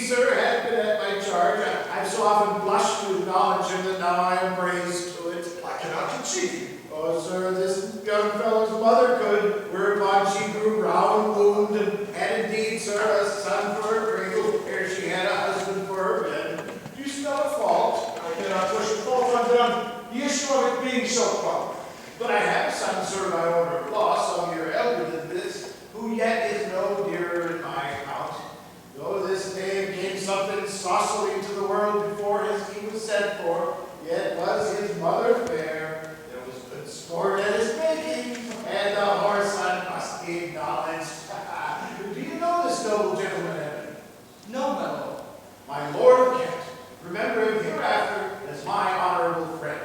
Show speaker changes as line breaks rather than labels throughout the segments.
sir, had been at my charge. I've so often blushed to acknowledge him that now I am raised to it.
I cannot conceive you.
Oh, sir, this young fellow's mother could, whereupon she grew round, wound, and had indeed, sir, a son for her cradle, ere she had a husband for her bed. Do you smell a fault?
I cannot push a fault on them, the issue of it being so proper.
But I have a son, sir, by order of law, some year elder than this, who yet is no dearer in my account. Though this day came something saucily into the world before he was sent for, yet was his mother fair. There was good sport at his making, and the horse I must be acknowledged. Do you know this noble gentleman, Evan?
No, my lord.
My Lord of Kent. Remember him hereafter as my honorable friend.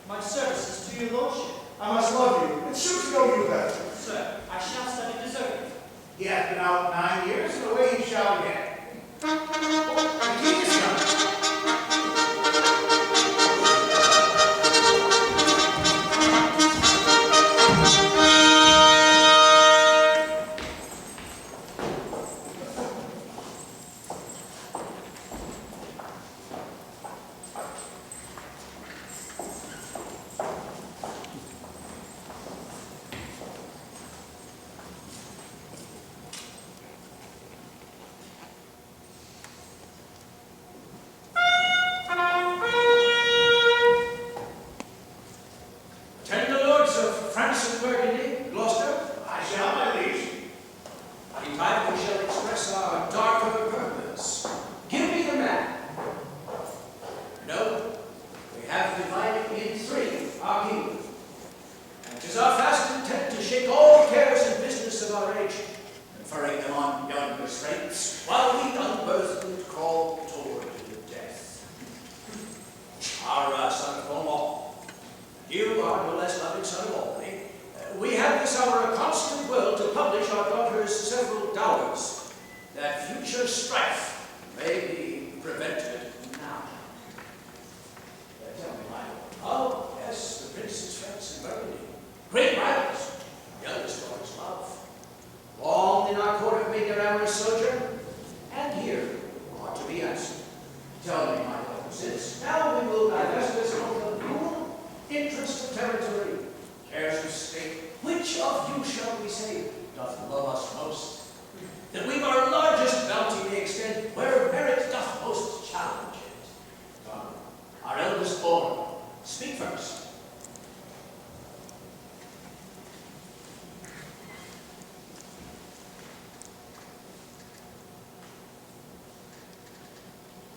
My services to your lordship.
I must love you, and soon to know you better.
Sir, I shall study deserving.
He hath been out 9 years, and away he shall again. The king is coming.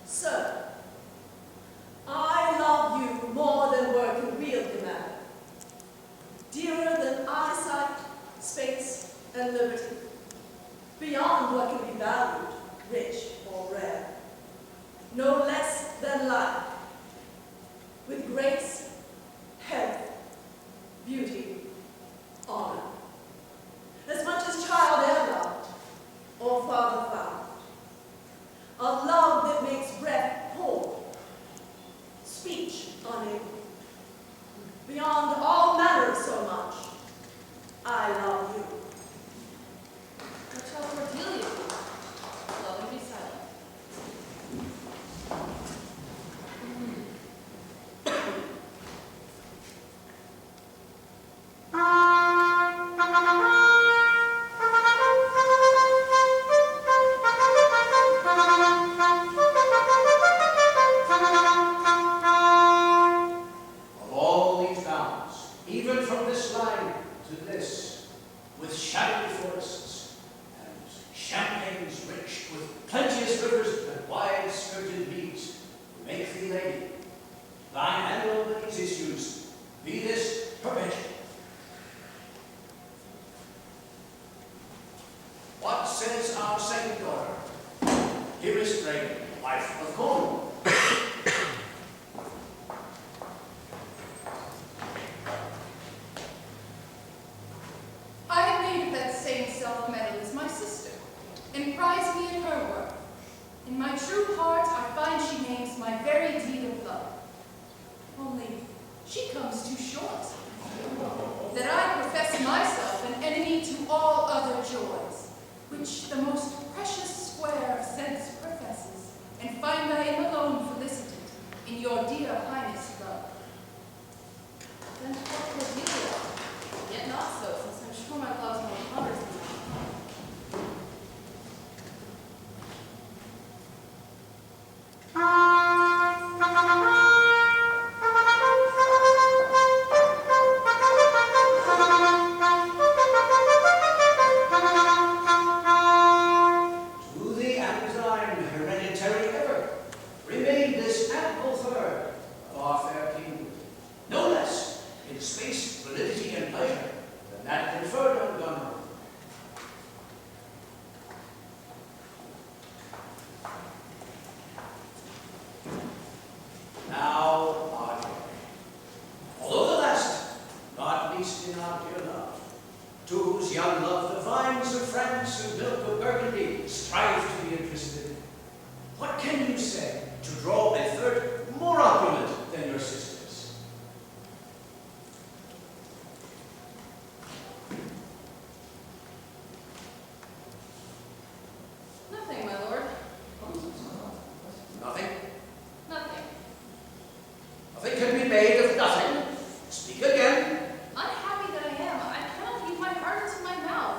Sir, I love you more than word can wield demand, dearer than eyesight, space, and liberty, beyond what can be valued, rich or rare, no less than life, with grace, health, beauty, honor, as much as child ever loved, or father found. A love that makes breath whole, speech unable. Beyond all manner so much, I love you.
What shall Cordelia do? Love and be silent. Which the most precious square of sense professes.
What can you say to draw a third more opulent than your sisters?
Nothing, my lord.
Nothing?
Nothing.
Nothing can be made of nothing. Speak again.
Unhappy that I am, I cannot keep my heart into my mouth.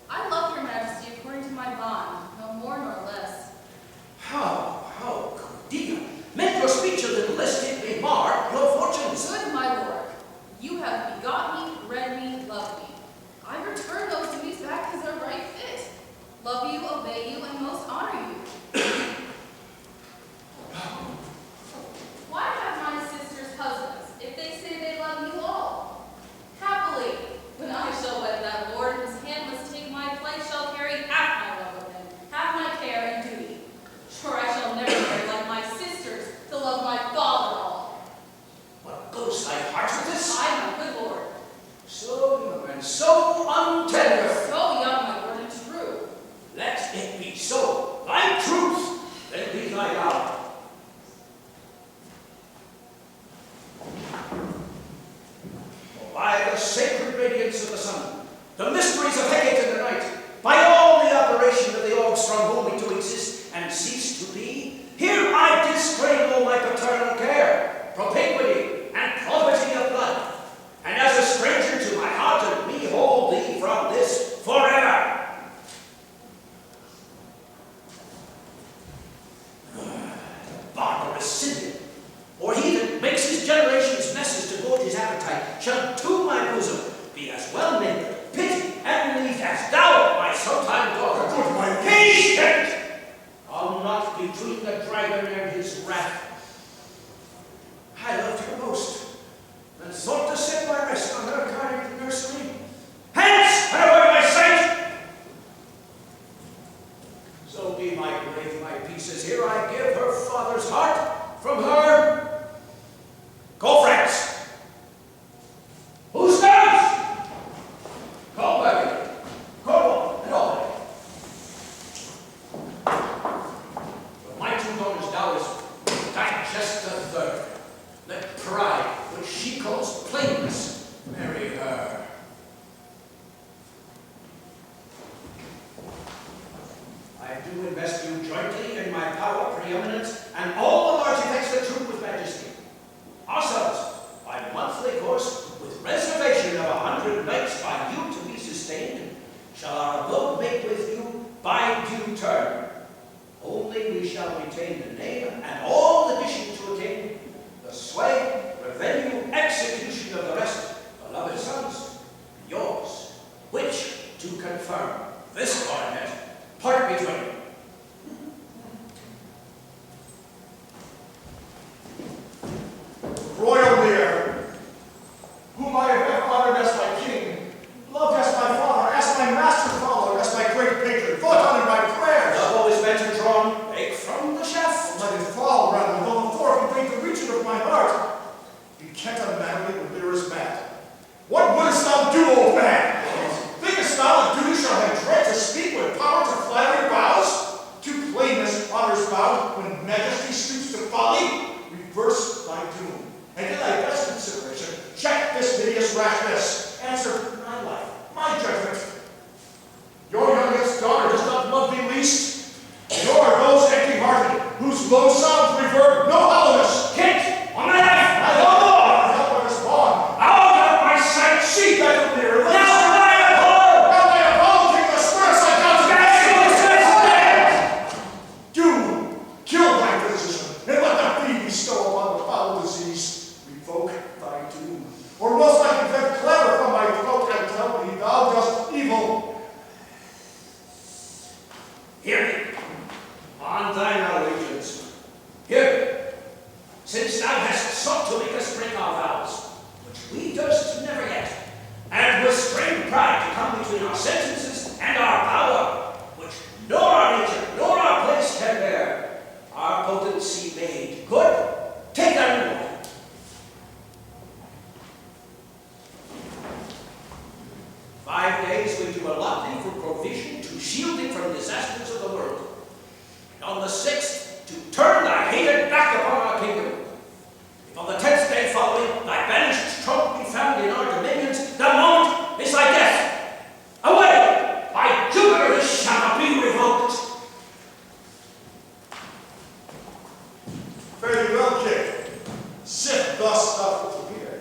I love your majesty according to my bond, no more nor less.
How could you make your speech a little less deeply mar your fortunes?
Good, my lord. You have begot me, bred me, loved me. I return those duties back as a right fit. Love you, obey you, and most honor you. Why have my sisters husbands, if they say they love you all? Happily, when I shall wed that lord whose hand must take my place, shall carry half my love with him, half my care and duty. Sure, I shall never marry like my sisters to love my father all.
What goes thy heart with this?
I, my good lord,
So young and so untender.
so young, my lord, and true.
Let it be so. Thy truth, then be thy God. For by the sacred radiance of the sun, the mysteries of Hecate in the night, by all the operation of the orbs from whom we do exist and cease to be, here I disclaim all my paternal care, propinquity, and property of blood, and as a stranger to my heart and me hold thee from this forever. Barbarous Scythian, or he that makes his generations messes to gorge his appetite, shall to my bosom be as well neighbored, pitied, and relieved as thou, my sometime daughter.
Good, my lord.
Patient! I'll not between the dragon and his wrath. I loved her most, and thought to set my rest on her kind nursery. Hence, and away my sight! So be my grave, my pieces. Here I give her father's heart from her. Go, friends. Who stands? Call Bergen, Cornwall, and Albany. But my two daughters' dowries digest the third. Let pride, which she calls plainness, marry her. I do invest you jointly in my power, preeminence, and all the large effects that troop with majesty. Ourselves, by monthly course, with reservation of 100 knights by you to be sustained, shall our abode make with you by due turn. Only we shall retain the name and all addition to attain the sway, revenue, execution of the rest, beloved sons, yours, which, to confirm this coronet, part between you.
Royal Lear, whom I have ever honored as my king, loved as my father, as my master follower, as my great patron, thought on in my prayers.
The bow is bent and drawn, take from the shaft.
Let it fall, rather, though the fork invade the region of my heart. Be kept unmanly when there is mad. What wouldst thou do, old man? Thinkest thou that duty shall have dread to speak when power to flattery bows? To plainness honor's bound when majesty stoops to folly? Reverse thy doom, and in thy best consideration, check this hideous rashness. Answer my life, my judgment. Your youngest daughter does not love thee least. Nor those empty-hearted, whose low sounds revert no hollowness.
Kent, on my life,
I love the help of his bond.
out of my sight,
See that clear.
now I abhor!
Now I abhor the spirits I count Doom, kill thy physician, and let the fiend bestow upon the foul disease. Revoke thy doom. Or whilst I can get clever from my throat and tell thee thou dost evil.
Hear me, on thine allegiance. Hear me, since thou hast sought to make us break our vows, which we durst never yet, and with strained pride to come between our sentences and our power, which nor our nature nor our place can bear, our potency made good, take thy reward. 5 days we do allot thee for provision to shield thee from disasters of the world. And on the 6th,
Fare thee well, king. Sit thus thou wilt appear.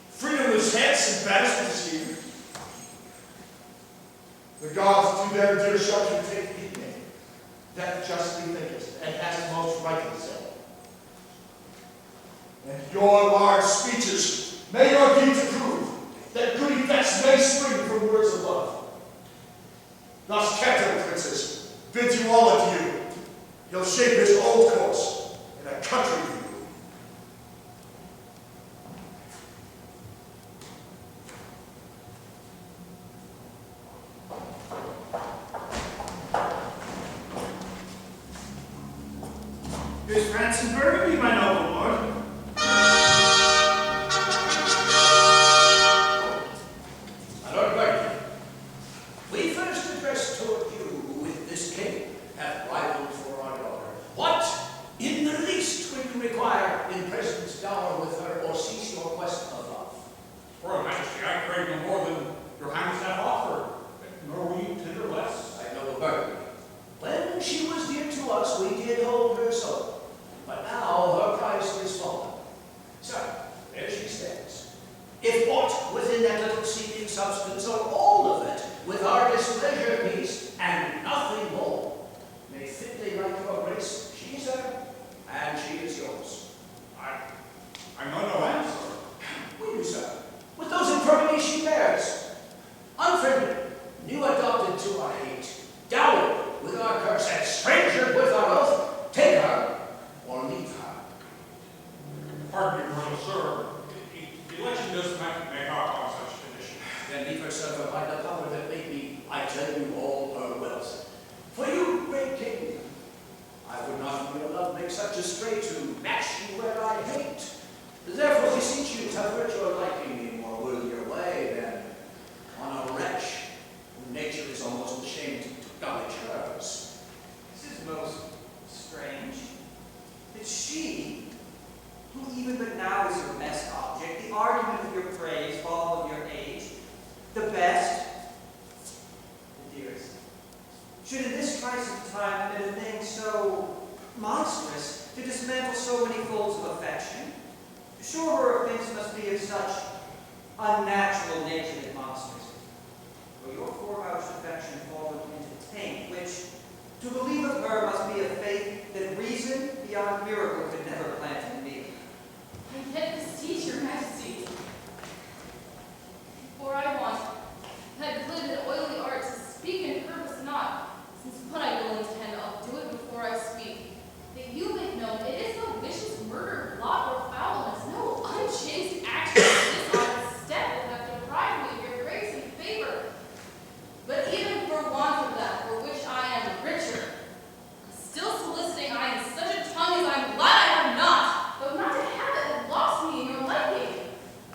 Freedom is hence, and banishment is here. The gods to their dear shelter take thee, name. That justly thinkest, and hast most rightly said. And your large speeches may your deeds prove, that good effects may spring from words of love. Thus Cantor, princes, bids you all adieu. He'll shape his old course in a country view.
Here's France and Burgundy, my noble lord.
My Lord Burgundy, we first addressed toward you with this king hath rivaled for our daughter. What in the least will you require in presence dower with her, or cease your quest of love?
Royal Majesty, I crave no more than your highness hath offered, nor will you tender less.
I know Burgundy. When she was dear to us, we did hold her so. But now her price is fallen. So, there she stands. If aught within that little seeming substance, or all of it, with our displeasure peace, and nothing more, may fitly like your grace, she is her, and she is yours.
I know no answer.
Will you, sir? With those infirmities she bears. Unfriended, new adopted to our hate, dowered with our curse, and stranger with our oath, take her, or leave her.
Pardon me, royal sir. The election does not make out on such conditions.
Then leave her, sir, by the power that made me, I tell you all her wealth. For you, great king, I would not in your love make such a stray to match you where I hate. Therefore beseech you, to avert your liking me more will your way than on a wretch whom nature is almost ashamed to acknowledge hers.
This is most strange. That she, who even but now is your best object, the argument of your praise, for all of your age, the best, the dearest, should in this crisis of time commit a thing so monstrous to dismantle so many folds of affection? Sure, her offense must be of such unnatural nature that monstrous. For your forevouched affection fallen into taint, which to believe of her must be a faith that reason beyond miracle could never plant in me.
I yet beseech your majesty. For I want that glib and oily art to speak and purpose not, since what I will intend, I'll do it before I speak. That you make known it is no vicious murder, blot, or foulness, no unchaste action, dishonest step that have deprived me of your grace and favor. But even for want of that, for which I am richer, still soliciting I in such a tongue as I'm glad I have not, though not to have it had lost me in your liking.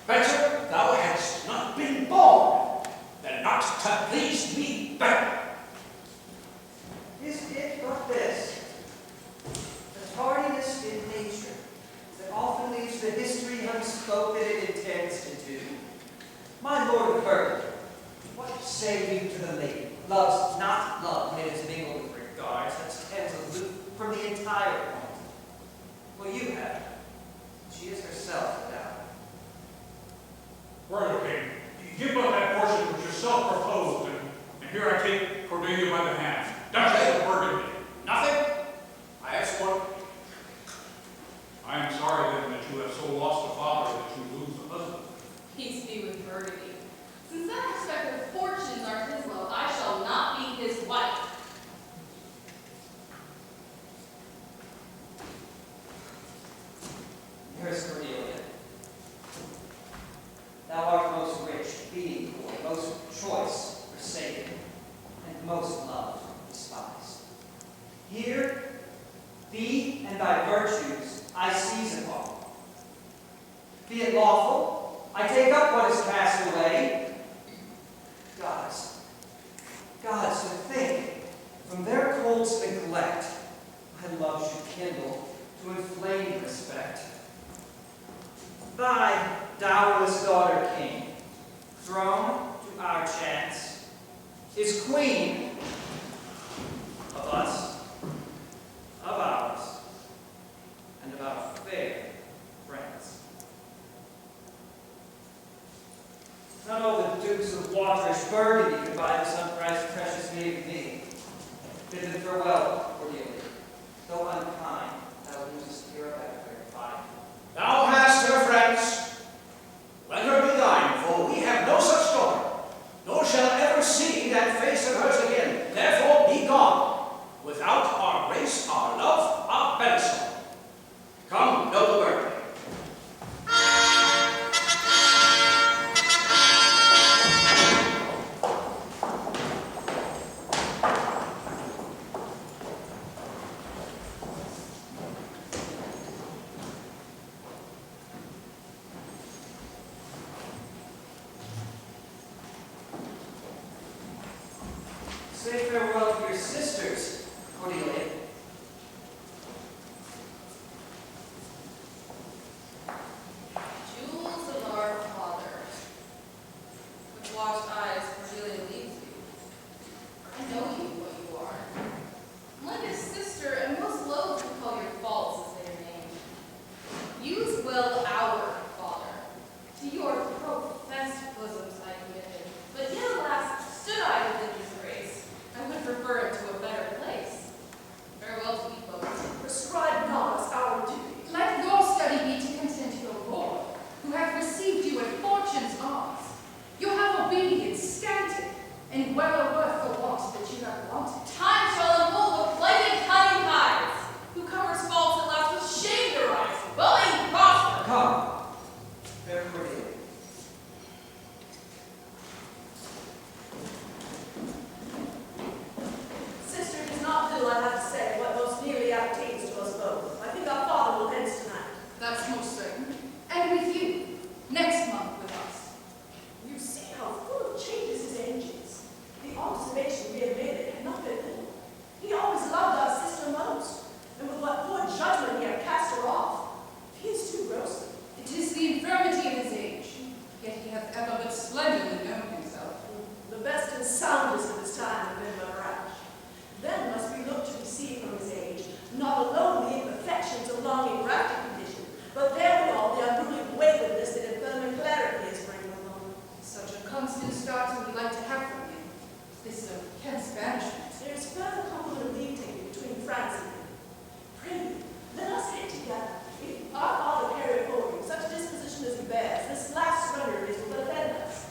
Better thou hadst not been born, than not to please me better.
Is it but this? The tardiness in nature that often leaves the history unspoken it intends to do. My lord of Burgundy, what say you to the lady? Love's not love when it is mingled with regard, such tends aloof from the entire point. Well, you have. She is herself a doubt.
Royal king, give but that portion which yourself proposed, and here I take Cordelia by the hand. Duchess of Burgundy.
Nothing? I have sworn.
I am sorry then that you have so lost a father that you lose a husband.
Peace be with Burgundy. Since that respective fortunes are his love, I shall not be his wife.
Here's Cordelia. Thou art most rich, being poor, most choice, forsaken, and most loved, despised. Here, thee and thy virtues I seize upon. Be it lawful, I take up what is cast away. Gods, gods, to think, from their cold neglect, my love should kindle to inflame respect. Thy dowerless daughter, king, thrown to our chance, is queen of us, of ours, and of our Though unkind, thou losest here a better fair fight.
Thou hast her friends. Let her be thine, for we have no such daughter, nor shall ever see that face of hers again. Therefore be gone, without our grace, our love, our benison. Come, noble bird.
Say farewell to your sisters, Cordelia.
Jewels of our father. With washed eyes, Cordelia leaves you. I know you, what you are. Like a sister, and most loath to call your faults as their name. Use well our father. To your professed bosoms I committed. But yet, alas, stood I within disgrace. I would prefer it to a better place. Farewell to you both.
Prescribe not us our duty.
Let your study be to content your Lord, who hath received you at fortune's arms. You have obedience scanted, and well worth the want that you have wanted.
Time shall unfold with plaguing cunning hides, who covers faults at last with shame derides. Willing prosper.
Come, fair Cordelia.
Sister, it is not little I have to say what most nearly appertains to us both. I think our father will hence tonight.
That's most certain. And with you, next month with us.
You see how full of changes his age is. The observation we have made it had not been little. He always loved our sister most, and with what poor judgment he had cast her off. He is too gross.
It is the infirmity of his age, yet he hath ever but slenderly known himself.
The best and soundest of his time have been but rash. Then must we look to receive from his age, not alone the imperfections of long engrafted condition, but therewithal the unruly waywardness that infirm and clarity is bringing along.
Such a constant start we would like to have from him. This Kent's banishment.
There is further compliment of leave taking between France and him. Pray you, let us hit together. If our father carry forward such disposition as he bears, this last surrender of his will offend us.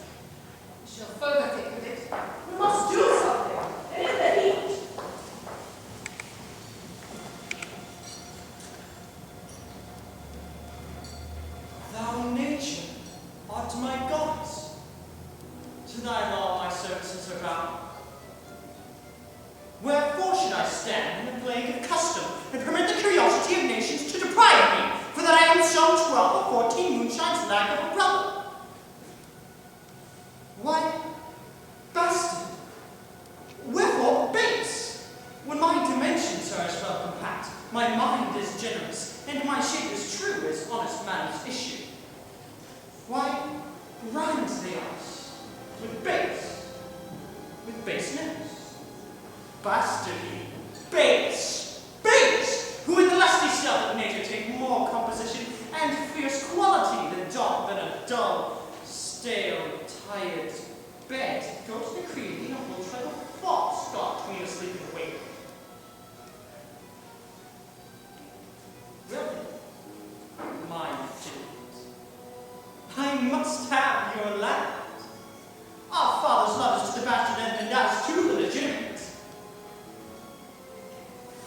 We shall further think of it.
We must do something, and in the heat.
Thou nature art my goddess. To thy law my services are bound. Wherefore should I stand in the plague of custom, and permit the curiosity of nations to deprive me, for that I am some 12 or 14 moonshines lack of a brother? Why, bastard, wherefore base? When my dimensions are as well compact, my mind is generous, and my shape is true as honest man's issue. Why, rhymes they us with base, with baseness, bastardy, base, who in the lusty stealth of nature take more composition and fierce quality than a dull, stale, tired bed goes to creating a whole tribe of thoughts got between asleep and awake. Well then, my duties. I must have your land. Our father's love is to the bastard and as to the legitimate.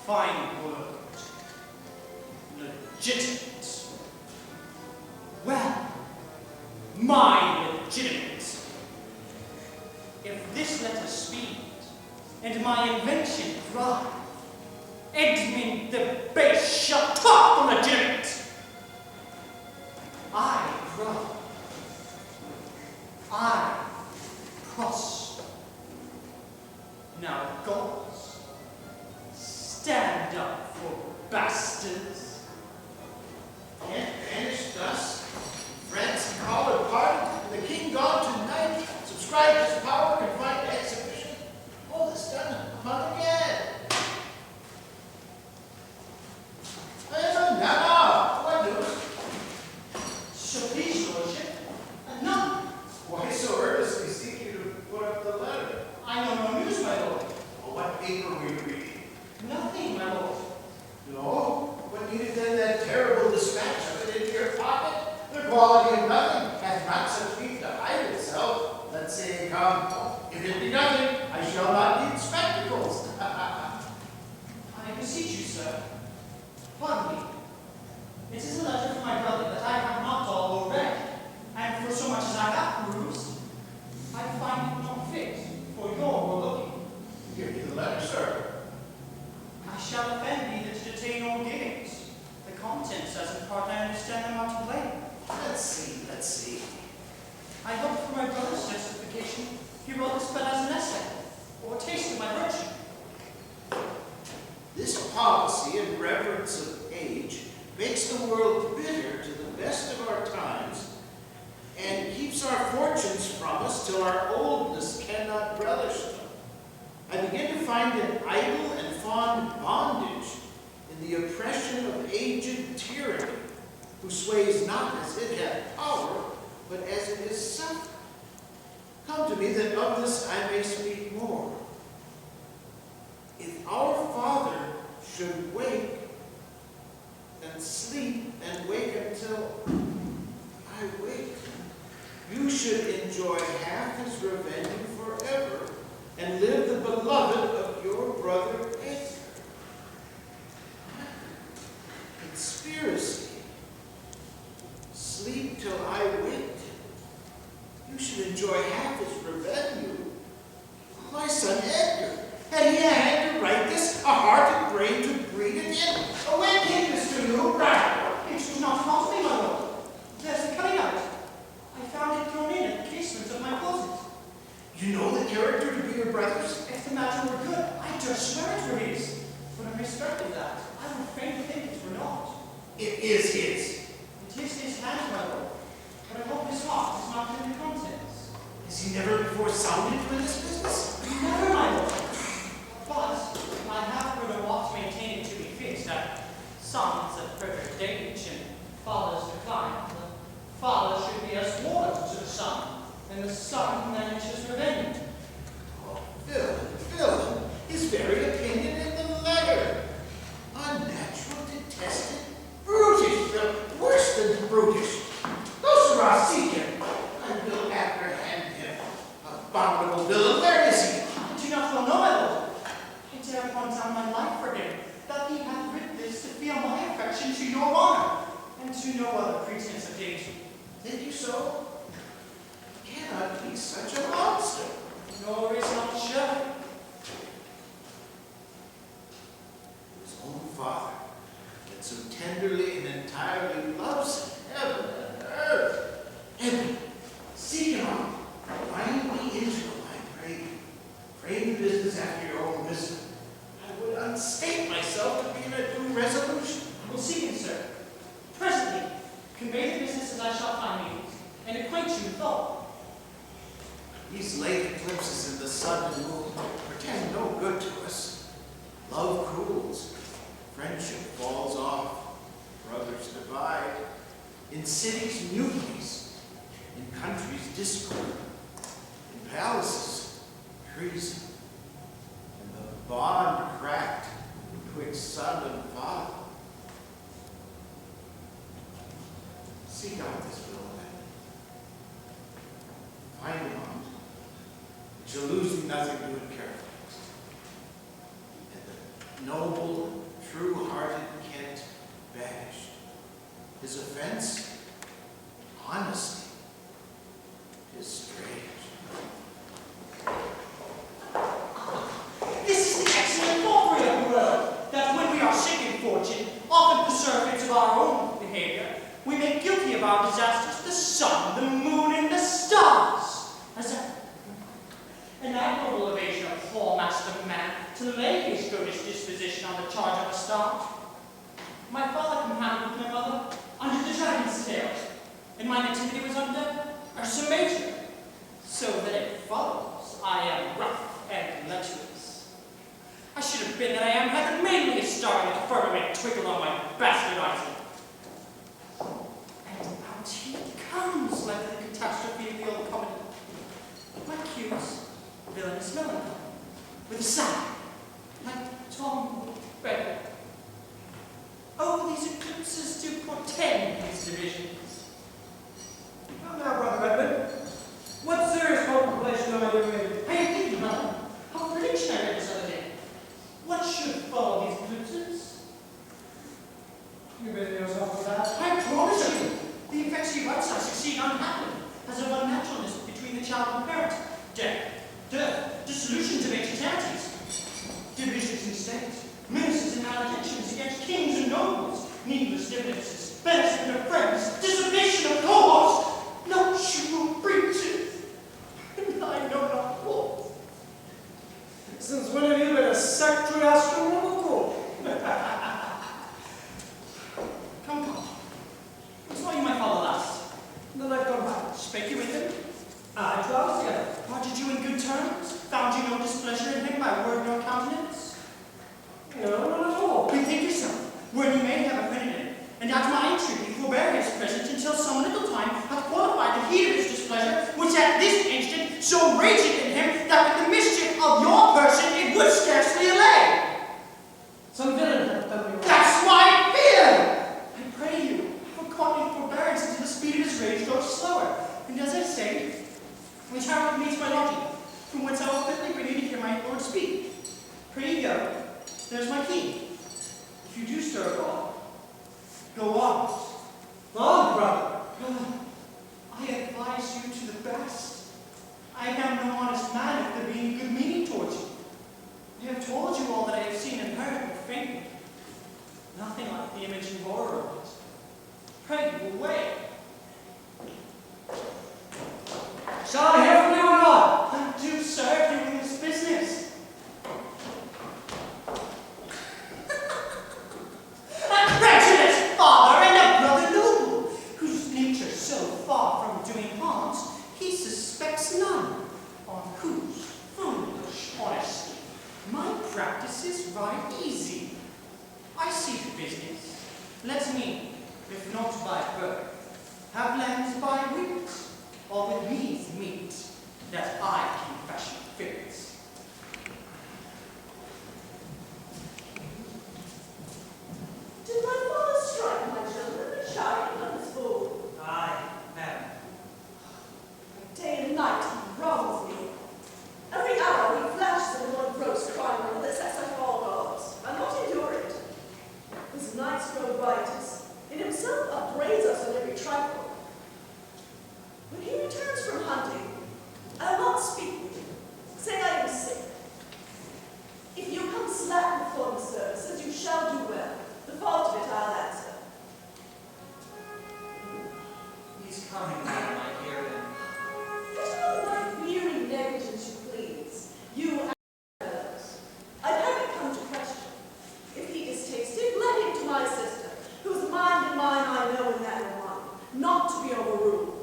Fine word. Legitimate. Well, my legitimate. If this letter speed, and my invention thrive, Edmund the base shall talk the legitimate. I grow. I prosper. Now, gods, stand up for bastards.
Can't vanish thus. France call and pardon, and the king gone tonight. Subscribe his power, confined to exhibition. All this done upon again. I am a none of.
sir. Pardon me. It is a letter from my brother that I have not all read, and for so much as I have perused, I find it not fit for your looking.
Give me the letter, sir.
I shall offend neither to detain or givings. The contents, as in part I understand them, are to blame.
Let's see.
I hope for my brother's justification he wrote this but as an essay, or a taste of my virtue.
This policy and reverence of age makes the world bitter to the best of our times and keeps our fortunes from us till our oldness cannot relish them. I begin to find an idle and fond bondage in the oppression of aged tyranny, who sways not as it hath power, but as it is suffered. Come to me that of this I may speak more. If our Father should wake and sleep and wake until I wake, you should enjoy half his revenge forever and live the beloved of your brother Edgar. Conspiracy. Sleep till I wake. You should enjoy half his revenue. My son Edgar, had he had to write this, a heart and brain to breed it in? Oh, when came this to you?
It was not taught me, my lord. There's the cutting out. I found it thrown in at the casement of my closet.
You know the character to be your brother's?
If the matter were good, I durst swear it were his. But in respect of that, I would fain think it were not.
It is his.
It is his hand, my lord. But I hope his heart is not in the contents.
Has he never before sounded for this business?
Never, my lord. But I have heard of what maintain it to be fixed that sons of perfect age and fathers decline. The father should be as ward to the son, and the son manages revenge.
Oh, villain, his very opinion in the letter. Unnatural, detested, brutish, worse than brutish. Go, Sirrah, seek him. I will apprehend him. Abominable villain, where is he?
I do not well know, my lord. I dare point down my life for him, that he hath written this to feel my affection to your honor, and to no other pretense of danger.
Think you so? He cannot be such a monster.
Nor is not sure.
His own father, that so tenderly and entirely loves heaven and earth. Heaven, seek him out. Find me into him, I pray you. Frame the business after your own wisdom. I would unstate myself to be in a due resolution.
I will seek him, sir. Presently, convey the business as I shall find means, and acquaint you with all.
These late eclipses in the sun and moon portend no good to us. Love cools, friendship falls off, brothers divide. In cities, mutinies, in countries, discord, in palaces, treason, and the bond cracked betwixt son and father. Seek out this villain. Find him out. It shall lose thee nothing to it carefully. And the noble, true-hearted Kent banished. His offense, honesty, is strange.
This is the excellent mockery of the world, that when we are sick in fortune, often the servants of our own behavior, we make guilty of our disasters the sun, the moon, and the stars. As an admirable evasion of poor master man to lay his goodish disposition on the charge of a star. My father compounded with my mother under the dragon's tail, and my nativity was under Ursa Major, so that it follows I am rough and impetuous. I should have been that I am, had the mainly a star in the firmament twinkle on my bastardizing. And out he comes like the catastrophe of the old comedy. My cues, villainous melancholy, with a sigh, like Tom Redder. Oh, these eclipses do portend these divisions.
Come now, Brother Edmund. What serious contemplation are you in?
I am thinking, brother, of a prediction I read this other day. What should follow these eclipses? needless differences, benefit of friends, dissipation of cohorts, nuptial breaches, and I know not what.
Since when have you been a secretary astronomical?
Come. We saw you my father last.
Then I've gone back.
Spake you with him?
I travelled together.
Parted you in good terms? Found you no displeasure in him by word nor countenance?
No, not at all.
Bethink yourself, where you may have offended him, and at my entreaty forbear his presence until some little time hath qualified the heat of his displeasure, which at this instant so rageth in him that with the mischief of your person it would scarcely allay.
Some villain hath done me wrong.
That's my fear! I pray you, have caught me forbearance until the speed of his rage goes slower, and as I say, which Harold meets my lodging, from whence I will fitly bring you to hear my lord speak. Pray you go. There's my key. If you do stir abroad, go on.
On, brother.
I advise you to the best. I am no honest man if there be any good meaning towards you. I have told you all that I have seen and heard, but faintly. Nothing like the image and horror of it. Pray you away.
Shall I hear from you or not?
I do serve you in this business. A prejudiced father and a brother noble, whose nature so far from doing harms, he suspects none, on whose foolish honesty my practices ride easy. I see the business. Let me, if not by birth, have lands by wit, or with me's meet, that I can fashion fits.
Did my father strike my children and shy on his fool?
Aye, madam.
Day and night he wrongs me. Every hour he flashes into one gross crime that sets up all gods. I'm not endure it. His nights grow righteous, in himself upbraids us on every trifle. When he returns from hunting, I will not speak with him. Say I am sick. If you come slack before the services, you shall do well. The fault of it I'll answer.
He's coming, madam, I hear him.
Let what weary negligence you please, you and others. I'd have it come to question. If he distasted, let him to my sister, whose mind and mine I know in that are one, not to be overruled.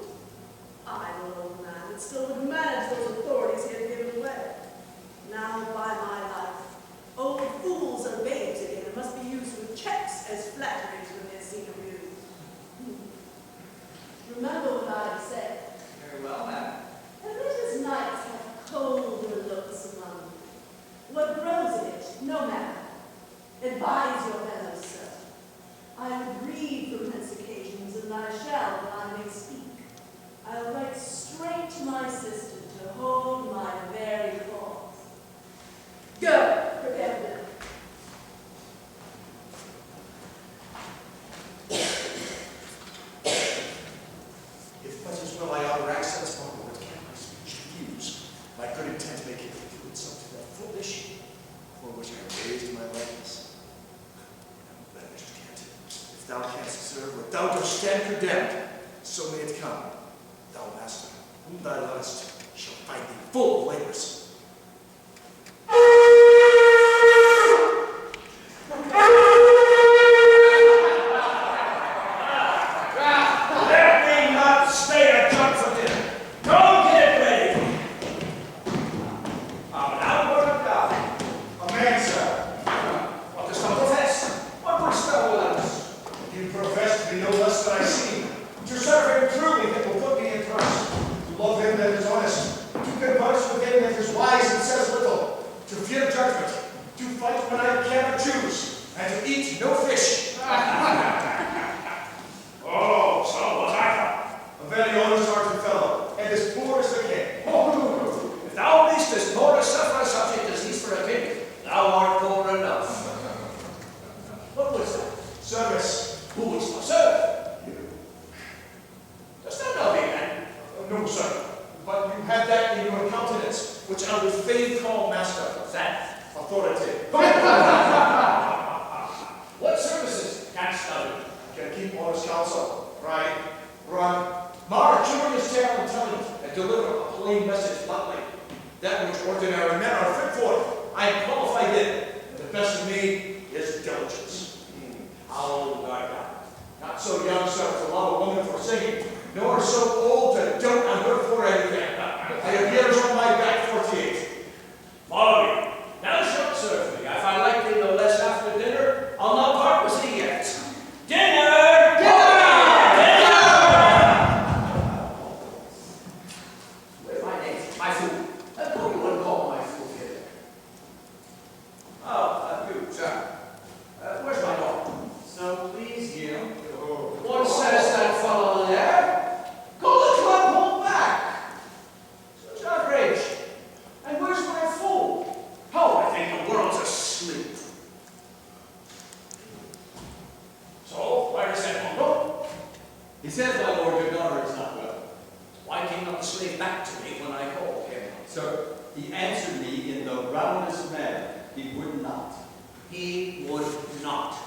I, an old man, that still would manage those authorities he had given away. Now, by my life, old fools are babes again and must be used with checks as flatteries when they're seen abused. Remember what I have said.
Very well, madam.
And let his nights have colder looks among you. What grows in it, no matter. Advise your fellows, sir. I would grieve from hence occasions, and I shall when I may speak. I'll write straight to my sister to hold my very cause. Go, prepare them.
If but as well I utter accents, my lord, can my speech diffuse? My good intent may carry through itself to that full issue, for which I raised my likeness. And banished Kent, if thou canst serve what thou dost stand condemned, so may it come. Thou, master, whom thou lovest, shall find thee full of labors.
Let me not stay a jump for dinner. Go get it ready. Now, what art thou?
A man, sir.
What dost thou profess? What wouldst thou with us?
You profess to be no less than I seem. To serve him truly that will put me in trust. To love him that is honest. To converse with him that is wise and says little. To fear judgment. To fight when I cannot choose. And to eat no fish.
Oh, so was I.
A very honest hearted fellow, and as poor as the king.
If thou beest as poor a sufferer subject as he's for a king, thou art poor enough. What wouldst thou?
Service.
Who wouldst thou serve?
You.
Dost thou know me, man?
No, sir. But you have that in your countenance, which I would fain call master.
What's that?
Authority.
What services canst thou do?
can keep honest counsel, right? Run. Mar a curious tale and telling, and deliver a plain message bluntly. That which ordinary men are fit for, I am qualified in, and the best of me is diligence. How old art thou? Not so young, sir, to love a woman for singing, nor so old to dote on her for anything. I have years on my back, 48.
Follow me. Thou shalt serve me. If I like thee no less after dinner, I'll not part with thee yet. Dinner! Dinner! Where's my name? My food. Who you want to call my food here? Oh, you, sir. Where's my dog?
So please you.
What says that fellow there? Go look to him, pull back. Such outrage. And where's my food? Oh, I think the world's asleep. So, where does that go?
He says, my lord, your daughter is not well.
Why came not the slave back to me when I called him?
Sir, he answered me in the roundest manner. He would not.
He would not.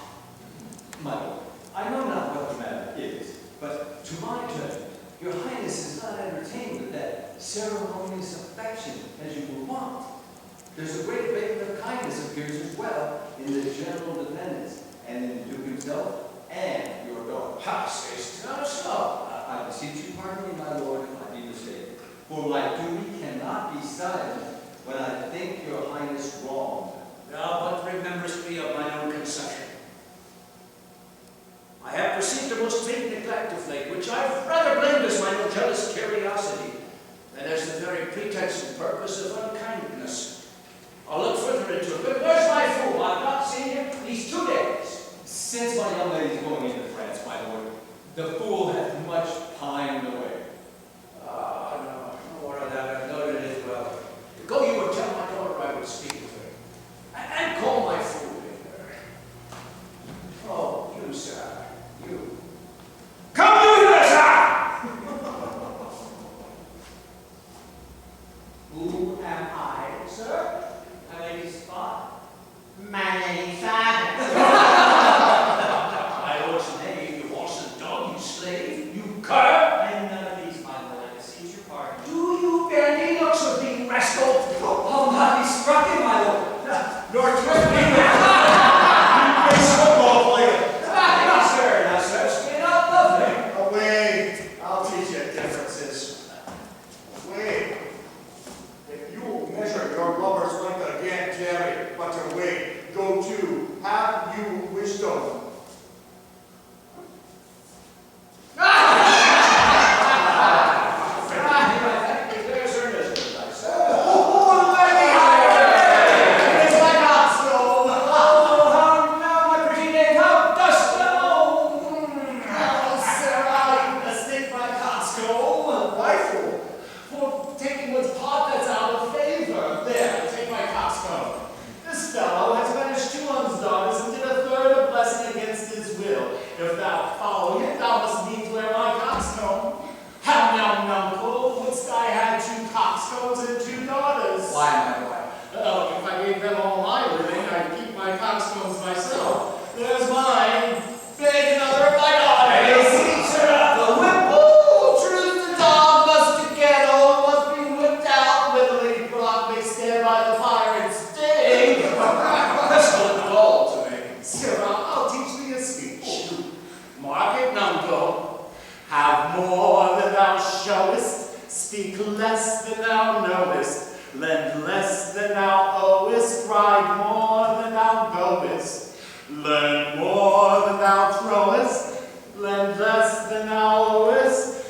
My lord, I know not what the matter is, but to my judgment, your highness is not entertained with that ceremonious affection as you would want. There's a great abatement of kindness appears as well in the general dependence, and in the Duke himself and your daughter.
How sayest thou so?
I beseech you, pardon me, my lord, if I be mistaken. For my duty cannot be silent when I think your highness wronged.
Thou but rememberest me of mine own concession. I have perceived a most faint neglect of late, which I've rather blamed as mine own jealous curiosity, than as the very pretext and purpose of unkindness. I'll look further into it, but where's my fool? I've not seen him these 2 days.
Since my young lady's going into France, my lord, the fool hath much pined away.
No more of that. I've noted it well. Go you and tell my daughter I would speak with her. And call my fool in her. Oh, you, sir. You. Come you here, sir!
Who am I, sir? My lady's father. My lady's father.
My lord's name, you horse and dog, you slave, you cur!
And none of these, my lord. I beseech your pardon.
Do you bear any looks of being rascal?
I'll not be struck in, my lord.
Nor twist me now. You big football player.
Now, sir, spin out lovely.
Away. I'll teach you differences. Away. If you will measure your lover's length again, Jerry, but away, go to, have you wisdom.
There's her business, I said.
Oh, lady! It's my costume.
Oh, how now, my pretty knave, how dost thou?
Oh, sir, I mistake my costume. Why, fool? For taking one's part that's out of favor. There, take my costume. This fellow has banished 2 one's daughters and did a third a blessing against his will. If thou follow him, thou must needs wear my costume. How now, nuncle, wouldst I had 2 coxcombs and 2 daughters?
Why, my boy?
Oh, if I gave them all my living, I'd keep my coxcombs myself. There's mine. Beg another of my daughters. The whip, oh, truth, the dog must get old, must be whipped out, wittily brought, may stand by the fire and sting.
That's not all to me.
Sir, I'll teach thee a speech. Mark it, nuncle. Have more than thou showest, speak less than thou knowest, lend less than thou owest, ride more than thou goest, learn more than thou throwest, lend less than thou owest,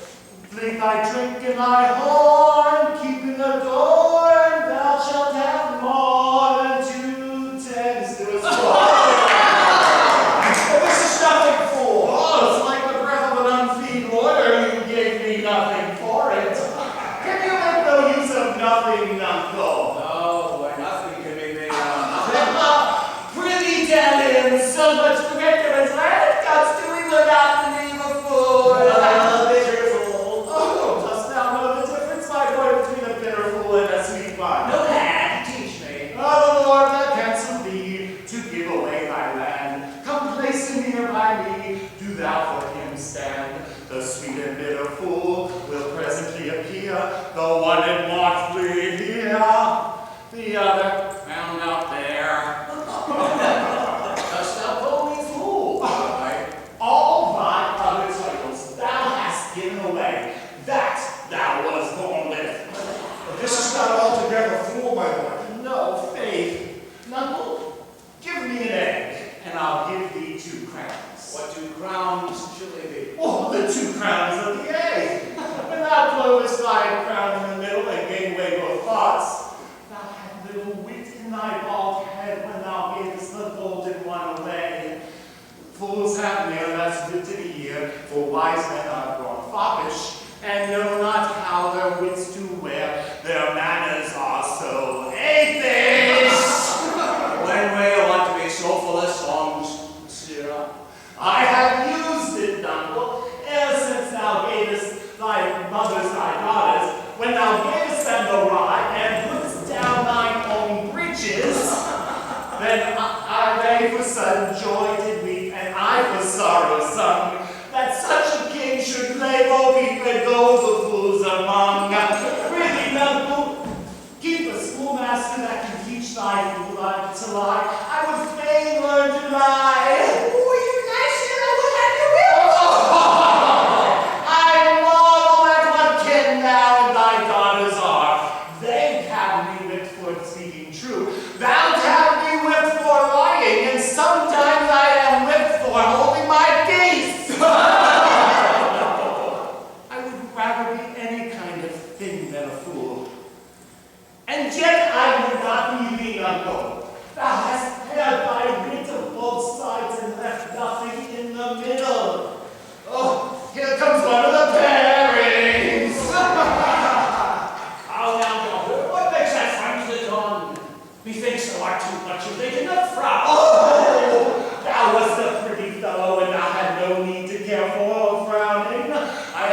drink thy drink in thy horn, keep in the door, and thou shalt have more than 2 tens to a score. This is nothing, fool. Oh, it's like the breath of an unfeed lawyer. You gave me nothing for it. Can you make no use of nothing, nuncle?
No, boy, nothing can be made out of nothing.
Prithee tell him, so much forgetfulness, lad, God's doing without the name of fool. Bitter fool. Oh, dost thou know the difference? thou for him stand. The sweet and bitter fool will presently appear, the one in motley here, the other found out there. Dost thou call me fool? All thy other titles thou hast given away, that thou was born with. But this is not altogether fool, my lord. No, faith. Nuncle, give me an egg, and I'll give thee 2 crowns.
What 2 crowns shall they be?
Oh, the 2 crowns of the egg. When thou clovest thy crown in the middle and gave away both parts, thou had little wit in thy bald head when thou gavest the golden one away. Fools have ne'er less wit to hear, for wise men are grown foppish, and know not how their wits do wear. Their manners are so apish.
When may you want to be so full of songs, sirrah?
I have used it, Nuncle, e'er since thou gavest thy mothers thy daughters, when thou gavest them the rye and putest down thine own breeches, then they for sudden joy did weep, and I for sorrow sung, that such a king should play bo peep and go the fools among. Really, Nuncle, keep a schoolmaster that can teach thy fool to lie. I would fain learn to lie. I marvel at what kin thou and thy daughters are. They have me whipped for speaking true. Thou have me whipped for lying, and sometimes I am whipped for holding my peace. I would rather be any kind of thing than a fool. And yet I would not be thee, Uncle. Thou hast had thy wit of both sides and left nothing in the middle. Oh, here comes one of the pairings.
How now, daughter, what makes that frankly on? Methinks thou art too much of making a frown.
Oh, thou wast a pretty fellow, and thou had no need to care for frowning. I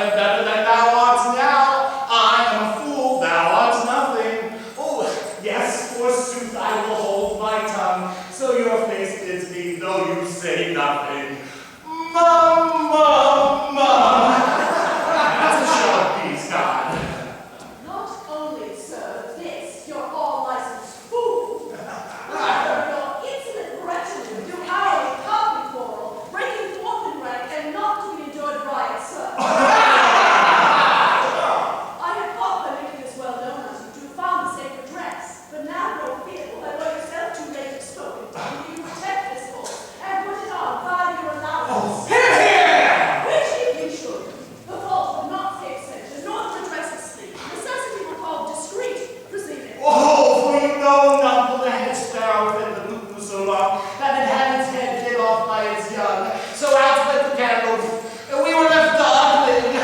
am better than thou art now. I am a fool, thou art nothing. Oh, yes, forsooth, I will hold my tongue, so your face bids me, though you say nothing. Mama! That's a show of peace, God.
Not only, sir, this, your all-licensed fool, rather your insolent wretched do hourly carpet quarrel, breaking forth in rank and not to be enjoyed riot, sir. I had thought by making this well known as you to have found the sacred dress, but now grow fearful that though yourself too late have spoken, you protect this force and put it on by your allowance. Which if you should, the fault would not take censure, nor the dress of sleep. Necessity were called discreet proceeding.
Oh, for you know, Nuncle, the head sparrow fed the boot so long that it had its head bit off by its young. So out went the candles, and we were left dawdling.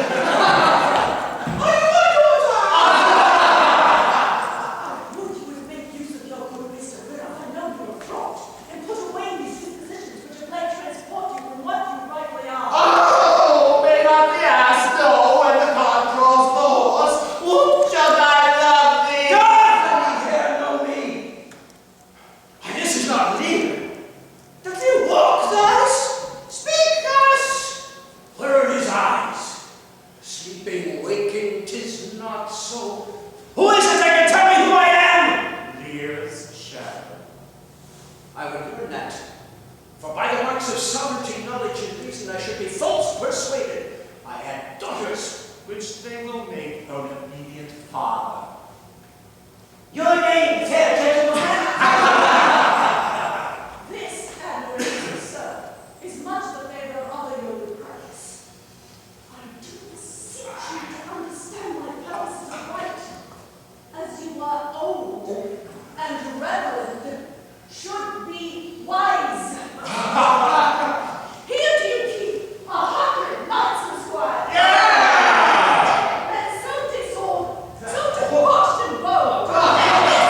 Would you would make use of your good wisdom, whereof I know you are fraught, and put away these dispositions which have led transport you from what you rightly are.
Oh, may not the ass know when the cart draws the horse? Whom shall I love thee?
God, let me hear no me. Why, this is not legal. Doth he walk thus? Speak thus? Where are his eyes? Sleeping, waking, 'tis not so. Who is it that can tell me who I am?
Lear's shadow.
I would learn that. For by the marks of sovereignty, knowledge, and reason, I should be false persuaded. I had daughters.
Which they will make an obedient father.
Your name, fair gentleman?
This, admiration, sir, is much the favor of other your good purpose. I do beseech you to understand my purposes right, as you are old and reverend, should be wise. Here do you keep 100 knights and squires. And so disordered, so debauched and bold, and this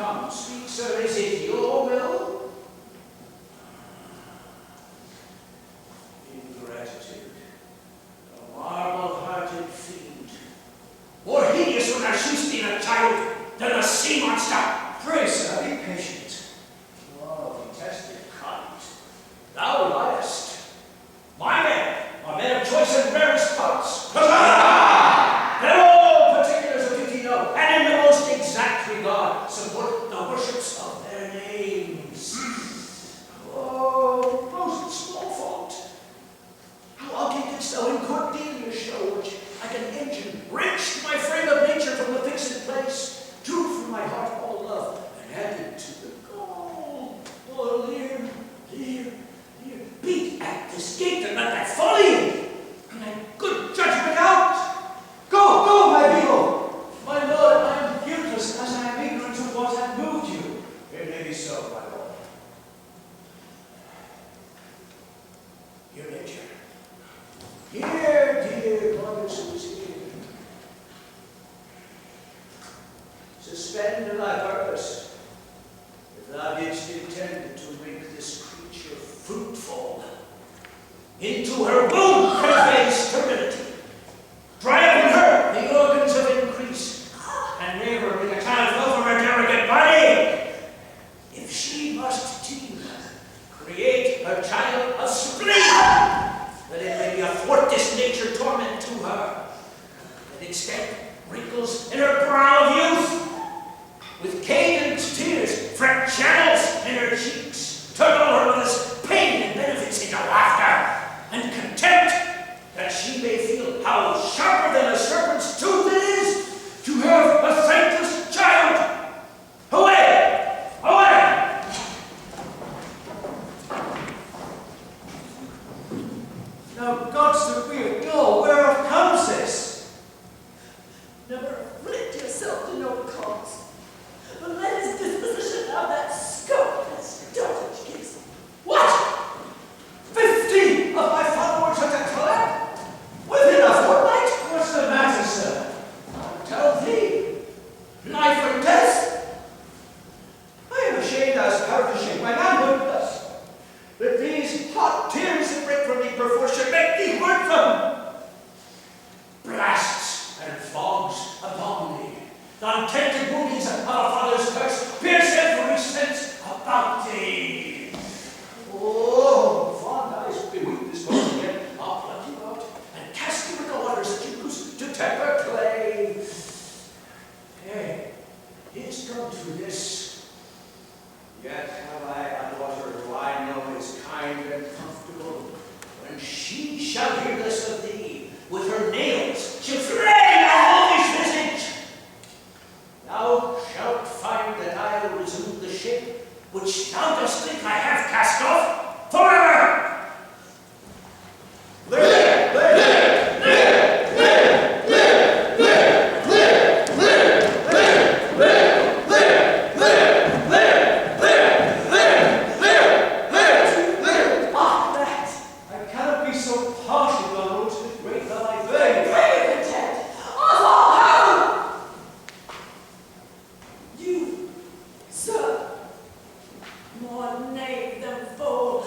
Come, speak, sir, is it your will? Ingratitude, a marble-hearted fiend, more hideous when thou shoost thee in a child than a sea monster.
Pray, sir, be patient.
Oh, detested cunt, thou liest. My men are men of choice and rarest parts. And all particulars of duty know, and in the most exact regard, support the worships of their names. Oh, most small fault. How often didst thou in Cordelia show which, like an engine, wrenched my frame of nature from the fixed place, drew from my heart all love, and added to the goal. Oh, Lear, Lear, Lear, beat at this gate and let that folly in, and that good judgment out.
Go, go, my people! My lord, I am guiltless as I am ignorant of what hath moved you.
It may be so, my lord. Your nature. Here, dear goddess who is here. Suspend thy purpose. If thou didst intend to make this creature fruitful, into her womb convey sterility. Dry up in her the organs of increase, and never bring a child forth from her delicate body. If she must teem, create her child of spleen, that it may be athwart this nature torment to her, and instead wrinkles in her brow of youth, with cadence tears fret channels in her cheeks, turn all her mother's pain and benefits into laughter and contempt, that she may feel how sharper than a serpent's tooth it is to have a thankless child. Away! Away!
Now, gods that we adore, whereof comes this?
Never afflict yourself to know the cause, but let his disposition have that scope that dotage gives him.
What? 50 of my followers at a clap? Within a fortnight?
What's the matter, sir?
I'll tell thee. Life or death? I am ashamed as perishing my manhood thus, that these hot tears that break from me perforce should make me hurt them. Blasts and fogs upon me, the untended woundings of a father's curse pierce every sense about thee. Oh, fond eyes beweep this morning again. I'll pluck you out and cast you in the waters that you use to temper clay. Hey, it's come to this. Yet have I a daughter who I know is kind and comfortable. When she shall hear this of thee, with her nails she'll flay thy wolfish visage. Thou shalt find that I'll resume the shape which thou dost think I have cast off forever.
I cannot be so partial, my lord, to the great love I bear you.
Pray content, Oswald, you, sir, more knave than fool.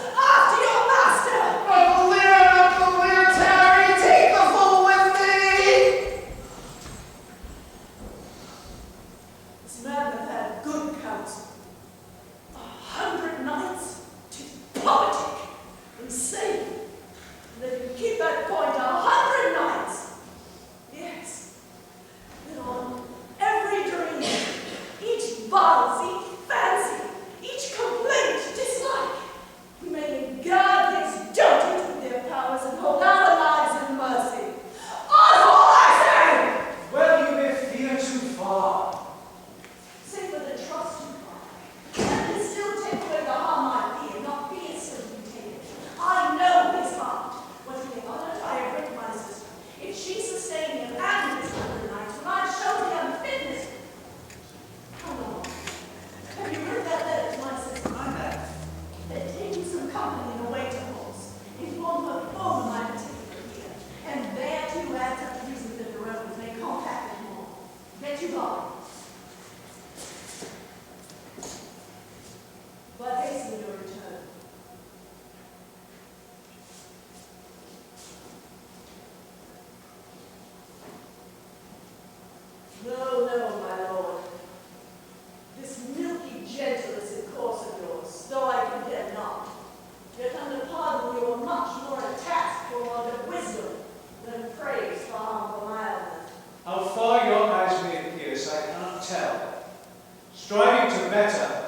better.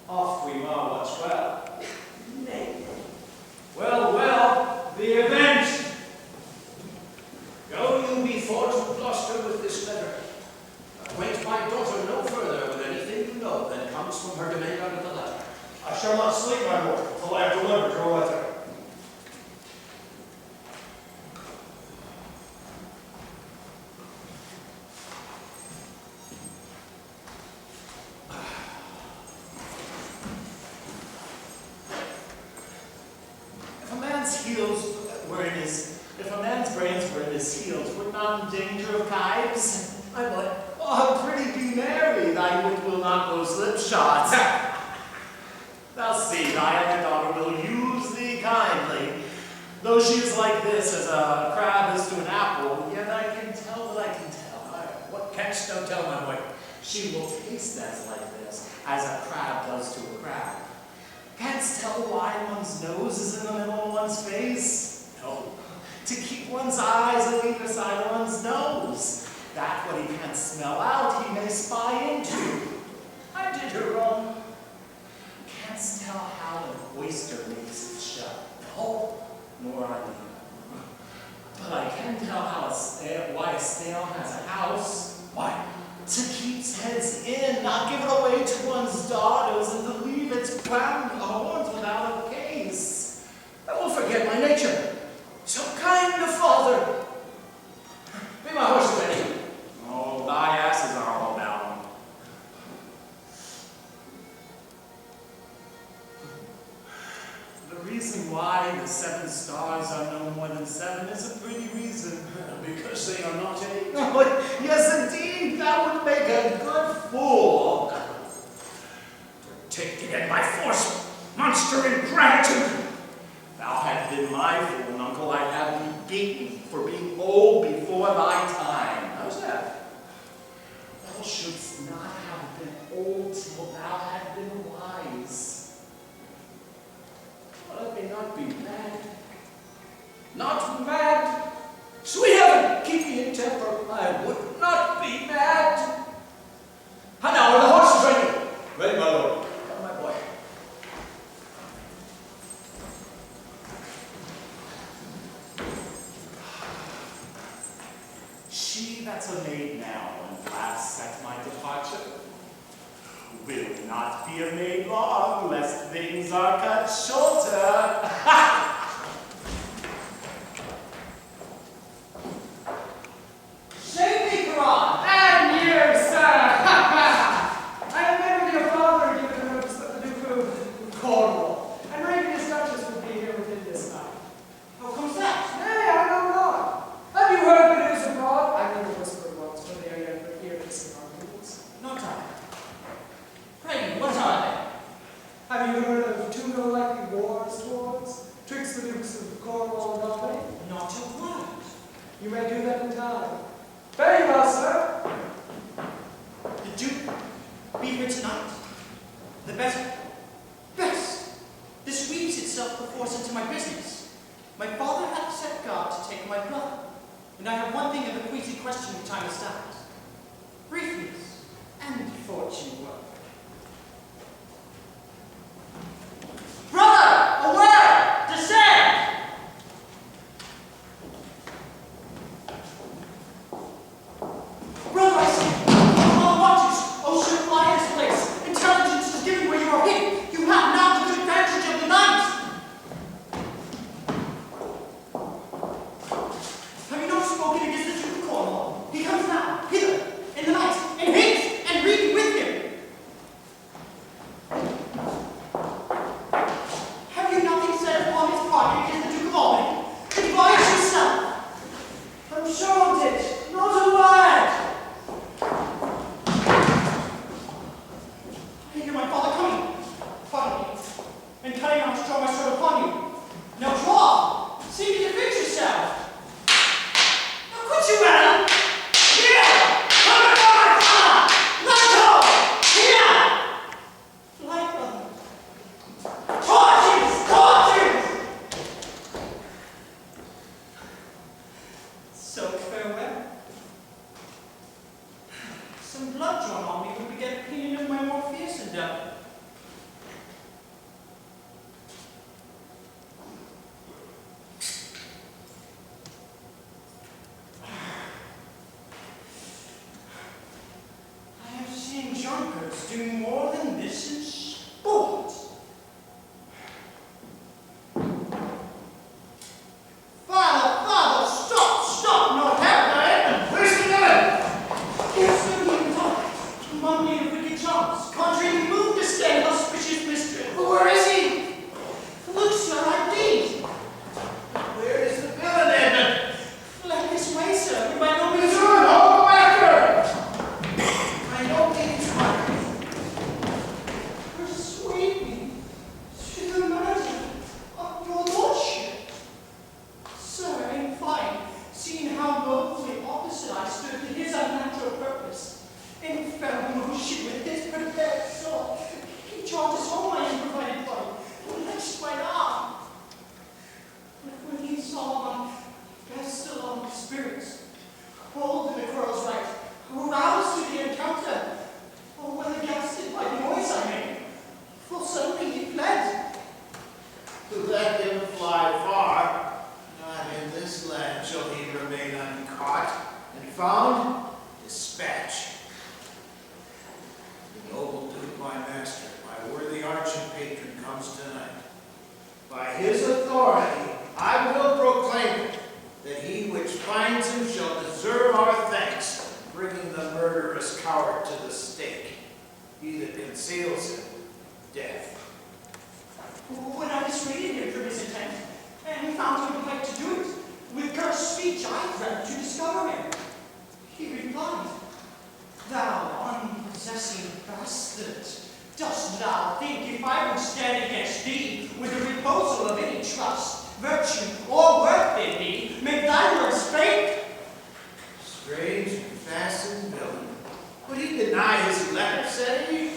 Oft we mar what's well.
Nay,
Well, well, the event.
Go you before to Gloucester with this letter. Acquaint my daughter no further with anything you know that comes from her demand under the letter.
I shall not sleep, my lord, till I have delivered your letter.
If a man's heels were in his, if a man's brains were in his heels, would not in danger of kibes?
I would.
Oh, pretty be merry, thy wit will not go slipshod. Thou see, thy elder daughter will use thee kindly. Though she is like this as a crab is to an apple, yet I can tell that I can tell.
What canst thou tell, my boy?
She will taste as like this, as a crab does to a crab. Canst tell why one's nose is in the middle of one's face? No. To keep one's eyes on either side of one's nose. That what he can't smell out, he may spy into. I did her wrong. Canst tell how an oyster makes its shell? No, nor I neither. But I can tell how why a snail has a house. Why? To keep its heads in, not give it away to one's daughters, and to leave its crown horns without a case.
I will forget my nature. So kind a father. Be my horse ready.
Oh, thy asses are all down. The reason why the 7 stars are no more than 7 is a pretty reason.
Because they are not eight.
Oh, yes, indeed, that would make a good fool.
Take thee at my force, monster ingratitude.
Thou had been my fool, uncle, I'd have thee beaten for being old before thy time.
How's that?
Thou shouldst not have been old till thou had been wise.
Let me not be mad. Not mad. Sweet heaven, keep me in temper. I would not be mad. How now, are the horses ready?
Ready, my lord.
Come, my boy.
She that's a maid now, and last at my departure, will not be a maid long, lest things are cut shorter.
Shake me, Quran! And you, sir! I have met with your father and given notice that the Duke of Cornwall and Ravenous Duchess would be here within this night. How comes that? Nay, I know not. Have you heard the news abroad? I never whispered once, but they are yet but here kissing our boots. Not I. Pray, what are they? Have you heard of two no likely wars towards twixt the Dukes of Cornwall and Albany? Not a word. You may do that in time. Very well, sir.
The Duke be here tonight. The better. Best. This weaves itself perforce into my business. My father hath set guard to take my brother, and I have one thing of a queasy question which I must ask. Briefness and fortune work. Brother, aware! Descend! Brother, I say, all watches, oh, should fly this place. Intelligence is given where you are hidden. You have now the good advantage of the night. Have you not spoken against the Duke of Cornwall? He comes now, hither, in the night, and hates, and read with him.
assails him, death.
When I dissuaded him from his intent, and he found he would like to do it, with cursed speech I threatened to discover him. He replied, "Thou unpossessing bastard, dost thou think if I would stand against thee with the reposal of any trust, virtue, or worth in me, make thy words fake?"
Strange and fastened villain. Would he deny his letter, said he?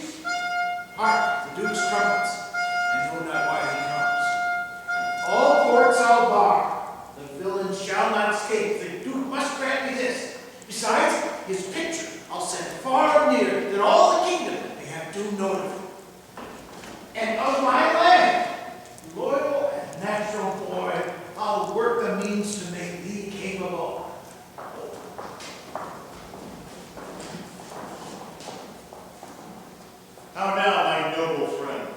Hark, the Duke's trumpets. I know not why he comes. All courts I'll bar. The villain shall not escape. The Duke must grant me this. Besides, his picture I'll send far and near, that all the kingdom may have due note of him. And of my land, loyal and natural boy, I'll work the means to make thee king of all.
How now, my noble friend?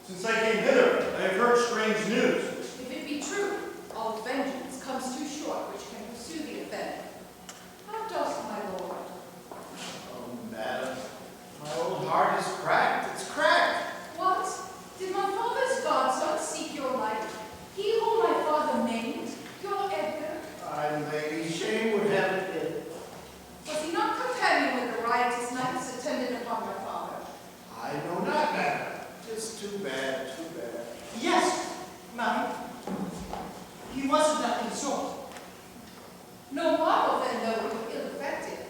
Since I came hither, I have heard strange news.
If it be true, all vengeance comes too short which can pursue the offender. How dost, my lord?
Oh, madam, my old heart is cracked. It's cracked.
What? Did my father's godson seek your life? He whom my father named, your Edgar?
I, lady, shame would have it been.
Was he not companion with the riotous knights attendant upon your father?
I know not, madam. It's too bad, too bad.
Yes, madam. He was of that consort.
No marvel then, though we were ill-affected.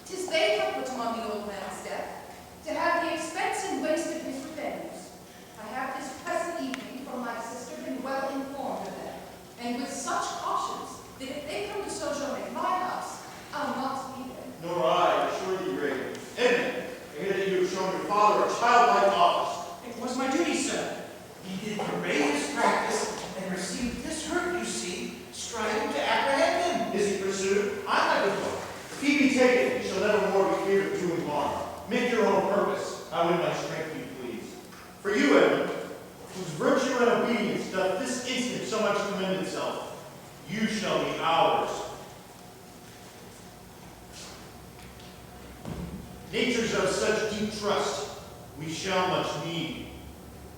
'Tis they have put him on the old man's death, to have the expense and waste of his revenge. I have this present evening from my sister been well informed of them, and with such cautions, that if they come to sojourn at my house, I'll not be there.
Nor I, assure thee, Raven. Edmund, I hear that you have shown your father a childlike office.
It was my duty, sir.
He did array his practice and received this hurt, you see, striving to apprehend him.
Is he pursued?
I'm a good one.
If he be taken, he shall never more be feared of doing harm. Make your own purpose. I would my strength be pleased. For you, Edmund, whose virtue and obedience doth this instant so much commend itself, you shall be ours. Natures of such deep trust we shall much need.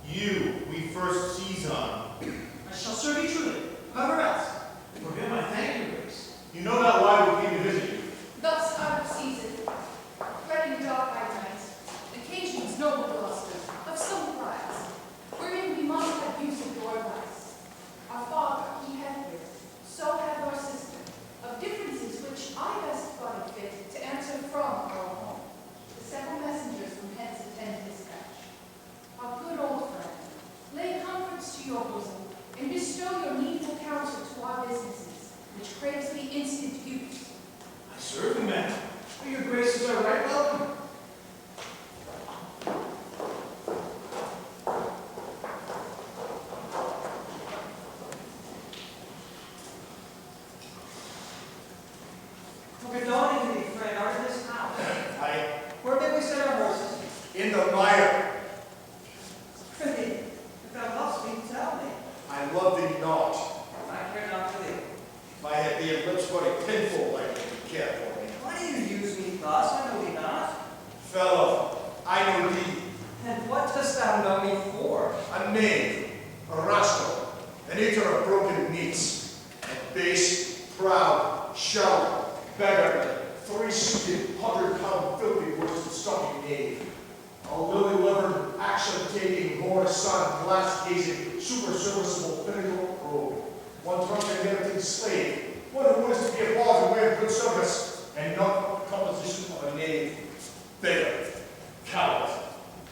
You we first seize on.
I shall serve you truly. Whoever else.
For him I thank you, Grace.
You know not why we came to visit you.
Thus out of season, threading dark-eyed night, occasions noble bluster of some prize, wherein we might have use of your advice. Our father he hath wit, so hath our sister, of differences which I best thought it fit to answer from our home. The several messengers from hence attend dispatch. Our good old friend, lay comforts to your bosom, and bestow your needful counsel to our businesses, which craves the instant use.
I serve you, madam. Your graces are right welcome.
Good dawning to thee, friend. Art in this house? Where may we set our horses?
In the mire.
Prithee, if thou lovest me, tell me.
I love thee not.
I care not for thee.
If I had thee in lips but a pinful, I would care for me.
Why do you use me thus? I know thee not.
Fellow, I know thee.
And what dost thou know me for?
A knave, a rascal, an eater of broken meats, a base, proud, shallow, beggar, 300-pound filthy words of stalking knave. A lily-livered, action-taking, whore-son, glass-gazing, super-serviceable, pinnacle rogue. One drunken, imitant slave, one who wishes to be a boss and wear good service, and not the composition of a knave. Beggar, coward,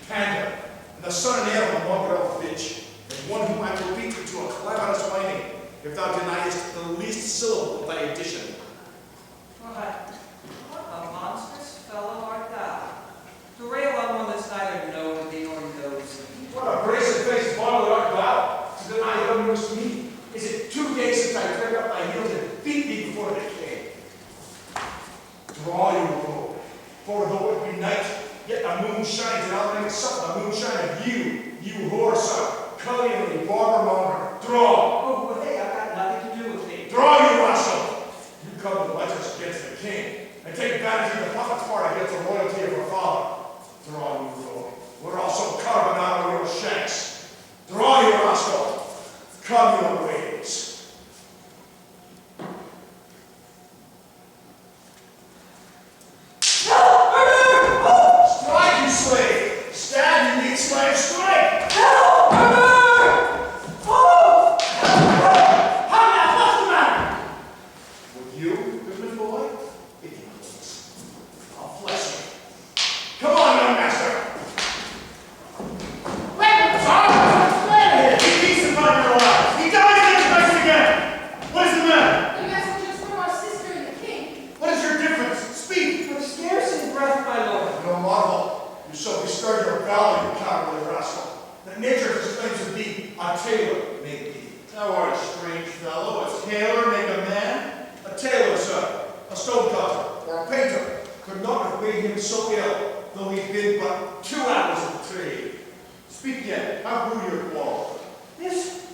pander, and the son and heir of a mongrel bitch, and one whom I will beat into a calamitous whining, if thou deniest the least syllable of thy addition.
What a monstrous fellow art thou, to rail on one that's neither known thee nor knows thee.
What a brazen-faced varlet art thou, to deny thou knowest me? Is it 2 days since I dragged up thy heels and beat thee before the king? Draw your robe, for though it be night, yet the moon shines, and I'll make suck the moonshine of you whoreson, cunningly barber-monger. Draw!
Oh, well, hey, I've got nothing to do with thee.
Draw, you rascal! You come with letters against the king, and take vanity of the puppet's part against the royalty of her father. Draw, you rogue. We're also carving out your shanks. Draw, you rascal. Come your ways. Strike, you slave! Stab, you meat slave! Strike!
Help! Murder! Oh! How now? What's the matter?
With you, goodman boy? Ignorance. I'll flesh you. Come on, young master!
He beats upon your lives. He dies next Christ again. What is the matter?
The messengers from our sister and the king.
What is your difference? Speak.
We're scarce in breath, my lord.
No marvel. You shall bestir your valor, you cowardly rascal. That nature disclaims to be a tailor made thee.
Thou art a strange fellow. A tailor make a man?
A tailor, sir, a stone cutter, or a painter, could not have made him so ill, though he'd been but 2 hours of trade.
Speak yet. How grew your quarrel?
This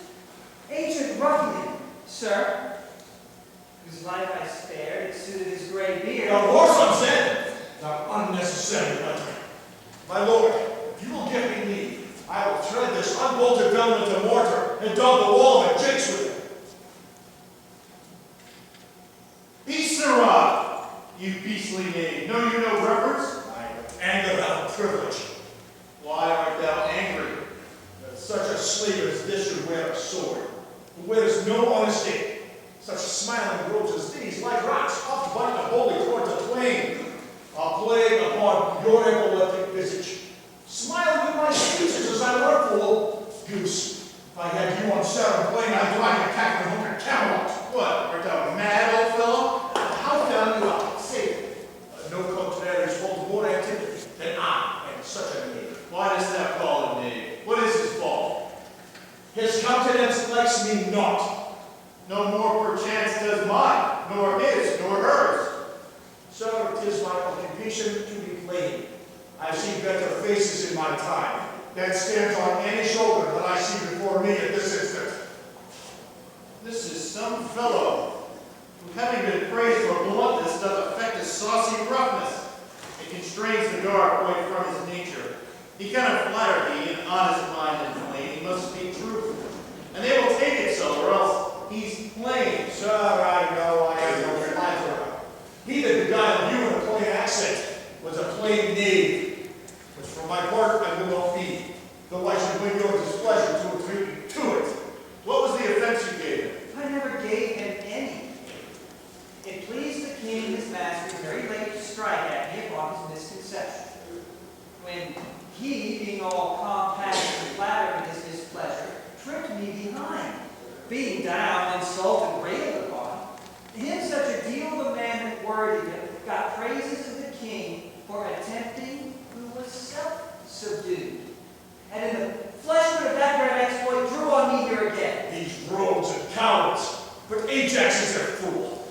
ancient ruffian, sir, whose life I spared, it suited his gray beard.
Now, horse on Zen, thou unnecessary hunter. My lord, if you will give me leave, I will tread this unbolted down into mortar and dog the wall that jakes with it.
Be Sirrah, you beastly knave. Know you no reverence?
Anger thou privilege.
Why art thou angry?
That such a slave as this should wear a sword, who wears no honesty. Such smiling robes as these, like rocks, oft bite the holy toward the twain. A plague upon your epileptic visage. Smiling with my speeches as I were fool. Goose, if I had you on Saturn plain, I'd drive you cackling home to Camelot.
What, art thou mad, old fellow? How found you out? Say it.
No contraries hold more activity than I am such a knave.
Why dost thou call him knave? What is his fault?
His countenance likes me not.
No more perchance does mine, nor his, nor hers.
Sir, 'tis my occupation to be plain. I've seen better faces in my time than stands on any shoulder that I see before me at this instant.
This is some fellow who, having been praised for bluntness, doth affect a saucy roughness. It constrains the guard quite from his nature. He cannot flatter thee, an honest mind and plain. He must speak truth. And they will take it so, or else he's plain.
Sir, I know I am no flatterer. He that beguiled you in a plain accent was a plain knave, which for my part I will not be, though I should win your displeasure to attribute to it.
What was the offense you gave him?
I never gave him any. It pleased the king, his master, very late to strike at me upon his misconception. When he, being all compact and flattered in his displeasure, tripped me behind, being down, insulted, railed upon. Him such a deal of a man that worthy got praises of the king for attempting who was self-subdued. And in the fleshhood of that great exploit drew on me here again.
These rogues and cowards, but Ajax is their fool.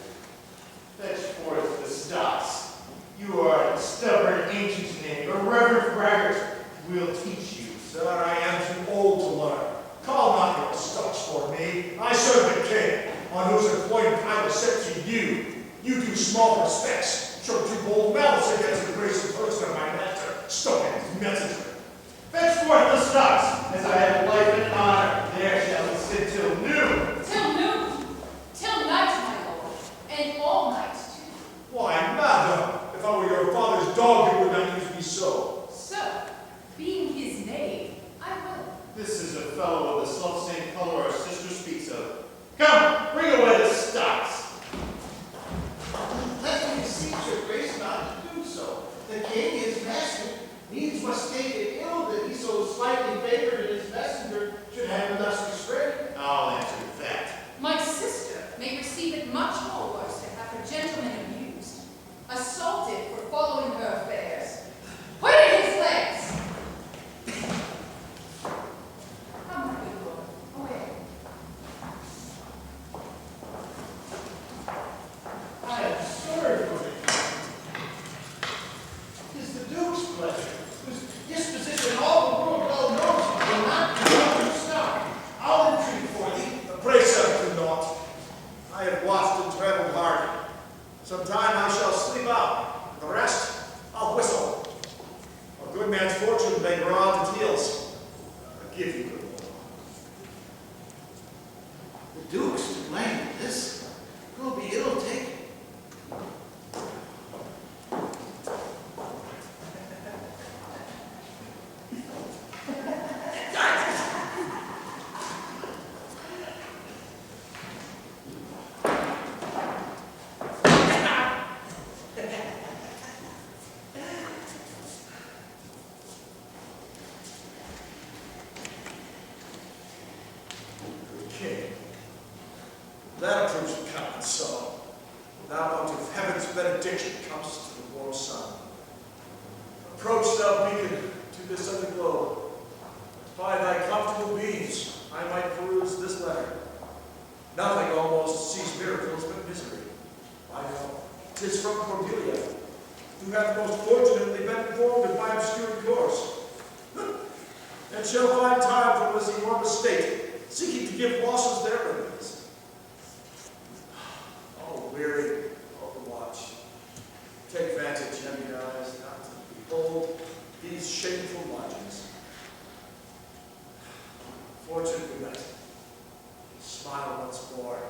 Fetch forth the stocks. You are a stubborn ancient knave, a reverend braggart. We'll teach you.
Sir, I am too old to learn. Call not your stocks for me. I serve the king, on whose employment I was set to you. You do small respects, show too bold malice against the grace and person of my master, Stone's messenger.
Fetch forth the stocks, as I have life and honor. There shall we sit till noon.
Till noon. Till night, my lord. And all night, too.
Why, madam, if I were your father's dog, you would not use me so.
So, being his knave, I will.
This is a fellow of the self-same color our sister speaks of. Come, bring away the stocks.
Let me beseech your grace not to do so. The king, his master, needs must take it ill that he so slightly favored in his messenger should have him thus restrained.
I'll answer that.
My sister may receive it much more worse to have her gentleman abused, assaulted for following her affairs. Put in his legs! Come, my good lord, away.
I am sorry for it. 'Tis the Duke's pleasure, whose disposition all the world well knows.
may grow out to teals. I give you good will.
The Duke's to blame for this. It'll take.
King, that approves the common song. Now unto heaven's benediction comes to the warm sun. Approach thou beacon to this underglow. By thy comfortable beams I might peruse this letter. Nothing almost sees miracles but misery. I know, 'tis from Cordelia, who hath most fortunately been informed of my obscure course, and shall find time from his enormous state, seeking to give losses their remedies. Oh, weary of the watch. Take vantage, heavy eyes, not to behold these shameful lodgings. Fortune be met. Smile once more.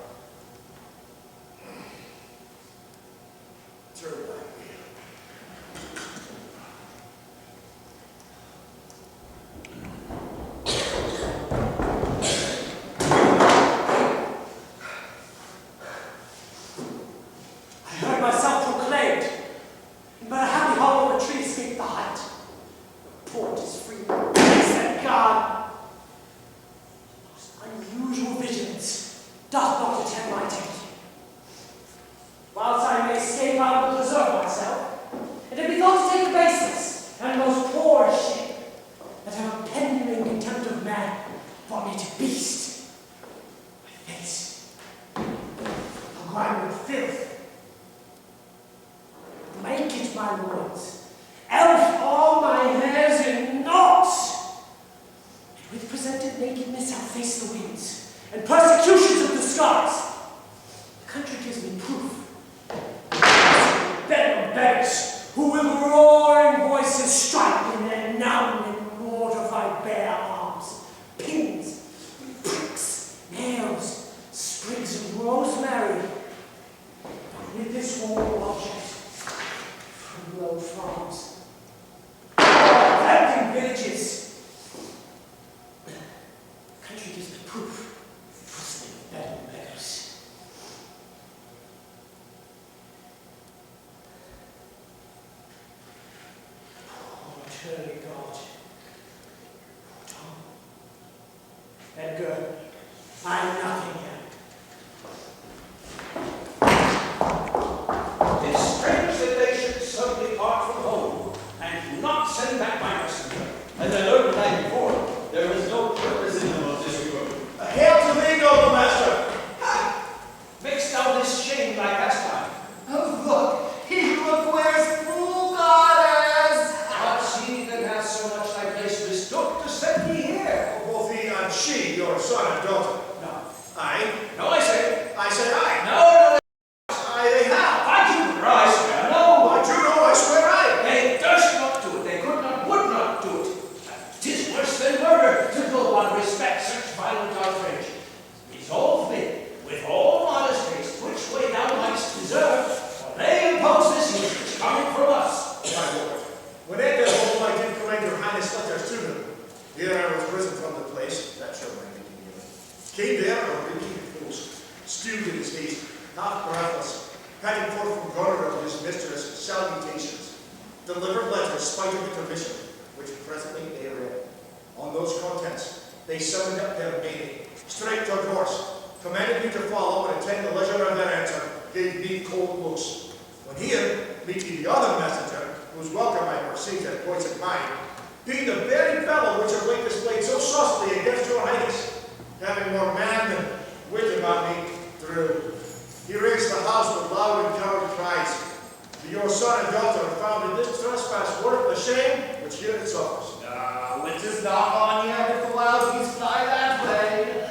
Turn thy wheel.
I heard myself proclaimed, but a happy hollow of a tree escaped the height. The port is free. Thank God. Most unusual visions doth not attend my tent. Whilst I may escape, I will preserve myself, and it be thought to take the baseless and most poor shape, that have a pending contempt of man for me to beast. My face, begrimed with filth, make it, my lords, else all my hairs in knots, and with presented nakedness I'll face the winds and persecutions of the skies. The country gives me proof. Bedlam beggars, who with roaring voices strike in their numb and mortified bare arms, pins, pricks, nails, sprigs of rosemary, but with this horrible object, low farms, empty villages. The country gives me proof, bristling with bedlam beggars. Oh, eternally God, Tom, Edgar, I am nothing yet.
It's strange that they should suddenly part from home and not send back my messenger.
As I learned the night before, there is no purpose in them of this removal.
Hail to thee, noble master!
Makes thou this shame thy pastime?
Oh, look, he who wears full goddess!
What's he that hath so much thy place mistook to send thee here?
Both he and she, your son and daughter.
No.
I?
No, I say.
I say I.
No,
I, they have.
by Jupiter, I swear. No.
By Juno, I swear I.
They durst not do it. They could not, would not do it. 'Tis worse than murder to go on respect such violent outrage. Resolve me, with all modest haste, which way thou mightst deserve, for they impose this usage coming from us.
My lord, when at their home I did commend your highness letters to them. Here I was risen from the place, that shall my meeting given. Came there a reeking fools, stewed in his haste, half breathless, patting forth from gutter of his mistress salutations, delivered letters spite of intermission, which presently they read. On those contents, they summoned up their maiding, straight to course, commanded me to follow and attend the leisure of their answer, gave me cold looks. When here, meet me the other messenger, whose welcome I perceived at points of mind, being the very fellow which of late displayed so saucily against your highness, having more man than wit about me, through. He raised the house with loud and coward cries. To your son and daughter found in this trespass worth the shame which here it suffers.
Wit is not on yet if the loud beast fly that way.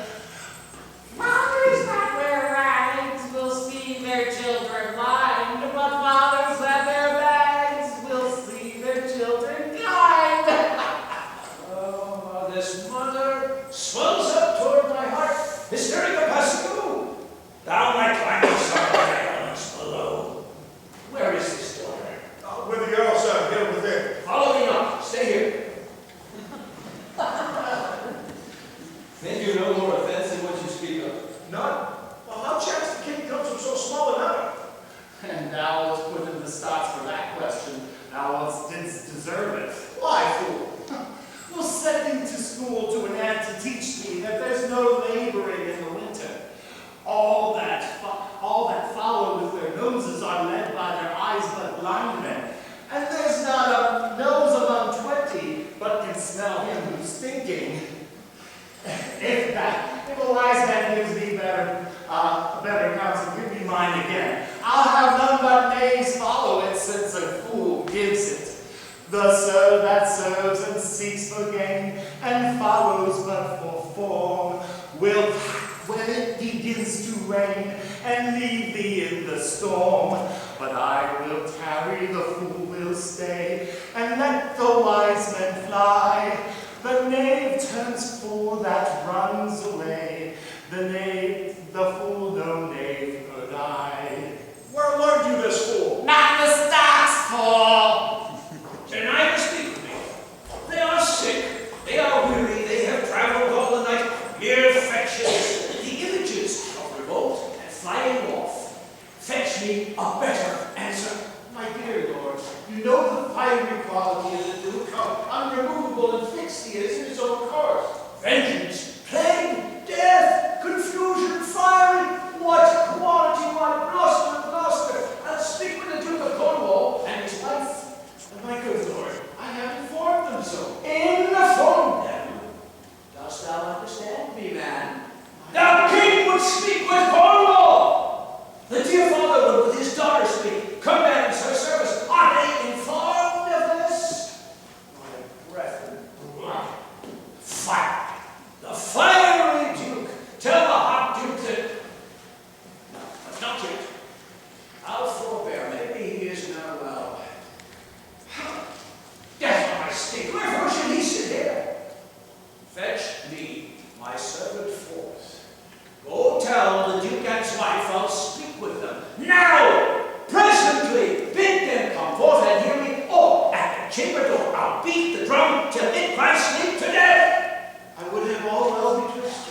Fathers that wear rags will see their children blind, but fathers that wear bags will see their children kind.
motherless mother swells up toward my heart, hysterica passivo. Down I climb to some elements below. Where is this daughter?
With the Earl, sir, here within.
Follow me not. Stay here.
Think you no more offense than what you speak of?
None? Well, how chance the king comes from so small an honor?
And thou wast put in the stocks for that question. Thou didst deserve it.
Why, fool?
Well, sending to school to an aunt to teach thee that there's no laboring in the winter. All that follow with their noses are led by their eyes but blind men. And there's not a nose among 20 but can smell him who's stinking. If a wise man gives thee a better counsel, give me mine again. I'll have none but knaves follow it, since a fool gives it. The serve that serves and seeks for gain, and follows but for form, will, when it begins to rain, and leave thee in the storm. But I will tarry, the fool will stay, and let the wise men fly. The knave turns fool that runs away. The fool no knave could I.
Where learned you this, fool?
Not the stocks, fool!
Deny to speak with me. They are sick. They are weary. They have traveled all the night. Mere fetches. The images of revolt and flying off. Fetch me a better answer.
My dear lord, you know the fiery quality of the Duke, how unremovable and fixed he is in his own course.
Vengeance, plague, death, confusion, firing. What quality, what bluster. I'll speak with the Duke of Cornwall and his wife.
My good lord, I have informed them so.
Inform them. Dost thou understand me, man? The king would speak with Cornwall. The dear father would with his daughter speak. Commands her service. Are they informed of this? My breath and blood. Fire. The fiery Duke. Tell the hot Duke that... No, but not yet. I'll forbear. Maybe he is not well. Death on my stake. Wherefore should he sit here? Fetch me my servant forth. Go tell the Duke and his wife I'll speak with them. Now! Presently! Bid them come forth and hear me. Or at the chamber door I'll beat the drum till it cries sleep to death.
I would have all well betwixt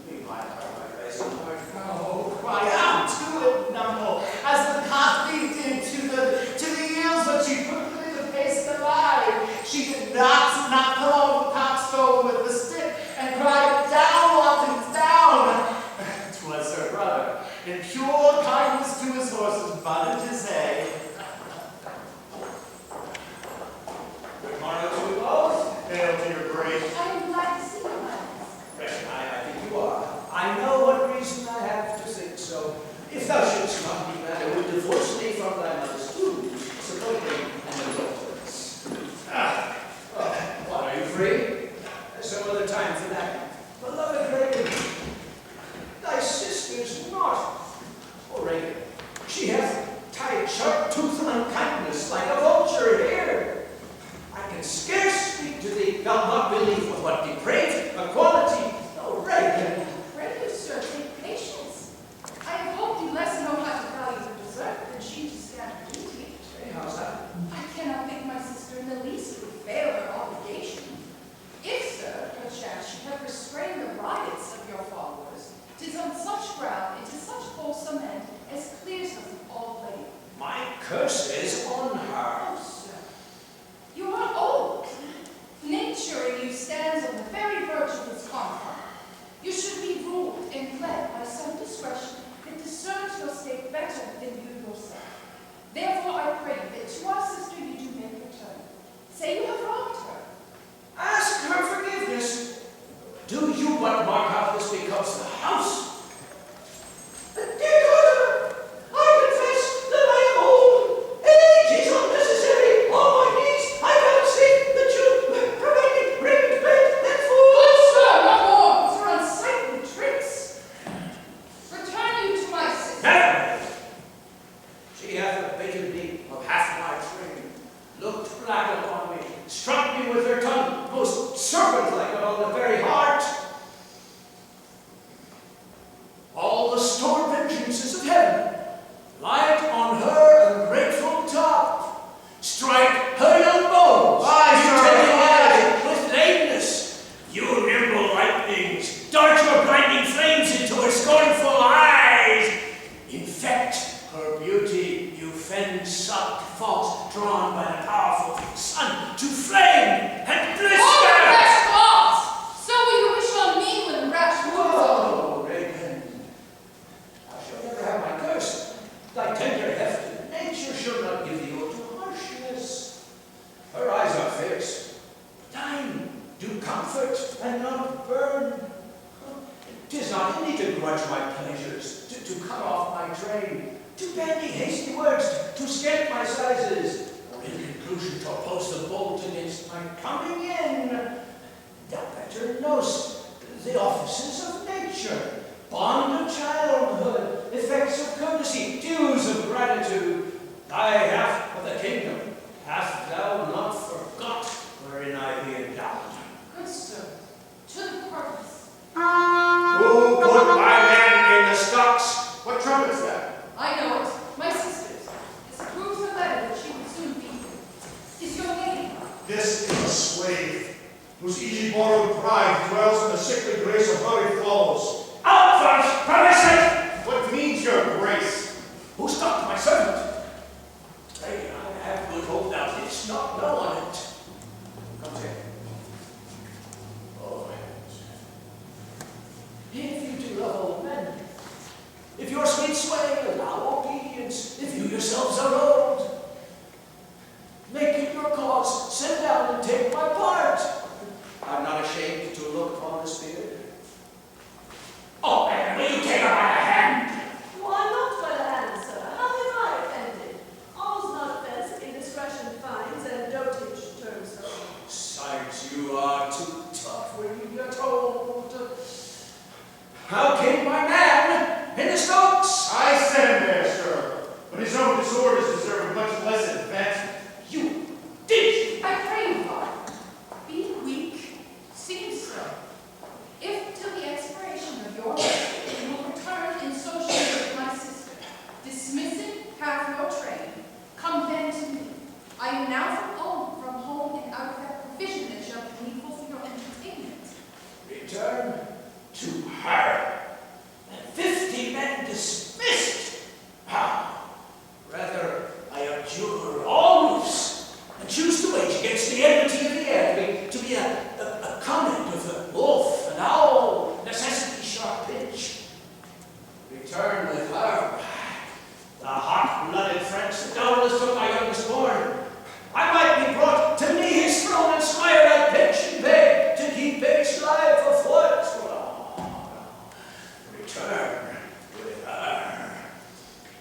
you. Me, my heart, my racing heart.
Oh, cry out to it, Numble, as the cock leaped into the eels when she quickly the face alive. She did not come over the cockstone with the stick and cried, "Down, Watkins, down!" 'Twas her brother, in pure kindness to his horses, butted his hay.
Good morrow to you both.
Hail to your grace.
I am glad to see you, Highness.
Reckon I think you are. I know what reason I have to think so. If thou shouldst not be mad, I would divorce thee from thy mother's food, supporting and adulteress. What, are you free? There's some other time for that. Beloved Regan, thy sister's not. Oh, Regan, she hath tied sharp tooth unkindness like a vulture here. I can scarce speak to thee, thou not believe with what depraved equality. Oh, Regan.
Pray you, sir, take patience. I have hoped you less know how to value the dessert than she to stand her duty.
Hey, how's that?
I cannot think my sister in the least would fail her obligation. If, sir, perchance she have restrained the riots of your followers, 'tis on such ground and to such wholesome end as clears us of all blame.
My curse is on her.
Oh, sir, you are old. Nature in you stands on the very verge of its conflict. You should be ruled and led by some discretion that discerns your state better than you yourself. Therefore, I pray you that to our sister you do make return. Say you have wronged her.
Ask her forgiveness. Do you but mark out this becomes the house? Dear daughter, I confess that I am old. Age is unnecessary. On my knees, I vouchsafe that you provide me raiment, bed, and food.
Good sir, no more. These are unsightly tricks. Return you to my sister.
Never. She hath abated me of half my trade, looked black upon me, struck me comfort and not burn. 'Tis not in me to grudge my pleasures, to cut off my train, to bandy hasty words, to scant my sizes, or in conclusion to oppose the bolt against my coming in. Thou better know'st the offices of nature, bond of childhood, effects of courtesy, dues of gratitude. Thy half of the kingdom hast thou not forgot, wherein I be endowed.
Good sir, to the purpose.
Who put my man in the stocks? What trumpet's that?
I know it. My sister's. This proves her letter that she will soon be here. Is your lady?
This is a slave, whose easy borrowed pride dwells in the sickly grace of hurried flows.
Out first, permission!
What means your grace?
Who stopped my servant? Pray, I have good hope thou didst not know on it. Come here. Oh, if you do love old men, if your sweet sway allow obedience, if you yourselves are old, make it your cause, sit down and take my part. I'm not ashamed to look upon the spirit. Oh, man, will you take her by the hand?
Why not by the hand, sir? How have I offended? All's not offense, indiscretion fines, and dotage terms so.
Besides, you are too tough when you get old. How came my man in the stocks?
I sent him there, sir, but his own disorders deserve much less advancement.
You did!
I pray you, Father, being weak seems so. If till the expiration of your life you will return in social with my sister, dismissing half your train, come then to me. I am now from home and out of that provision that shall be needful for your entertainment.
Return to her. And 50 men dismissed. Ah, rather I abjure all roofs and choose to wage against the enmity of the air to be a comment of the wolf and owl, necessity sharp pinch. Return with her. The hot-blooded French that doubtless took my youngest born. I might be brought to knee his throne and squire at pitch and beg to keep its life afoot. Return with her.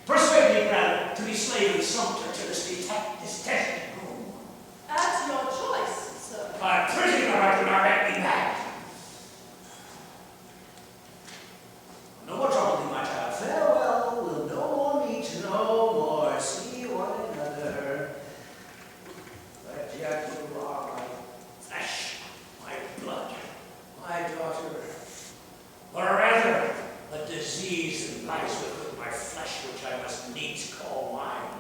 Persuade me, brother, to be slave and sumpter to this detested groom.
At your choice, sir.
My prisoner, I do not let me back. No more trouble, my child. Farewell. We'll no more meet, no more see one another. But yet you are my flesh, my blood, my daughter. Or rather, a disease that lies within my flesh, which I must needs call mine.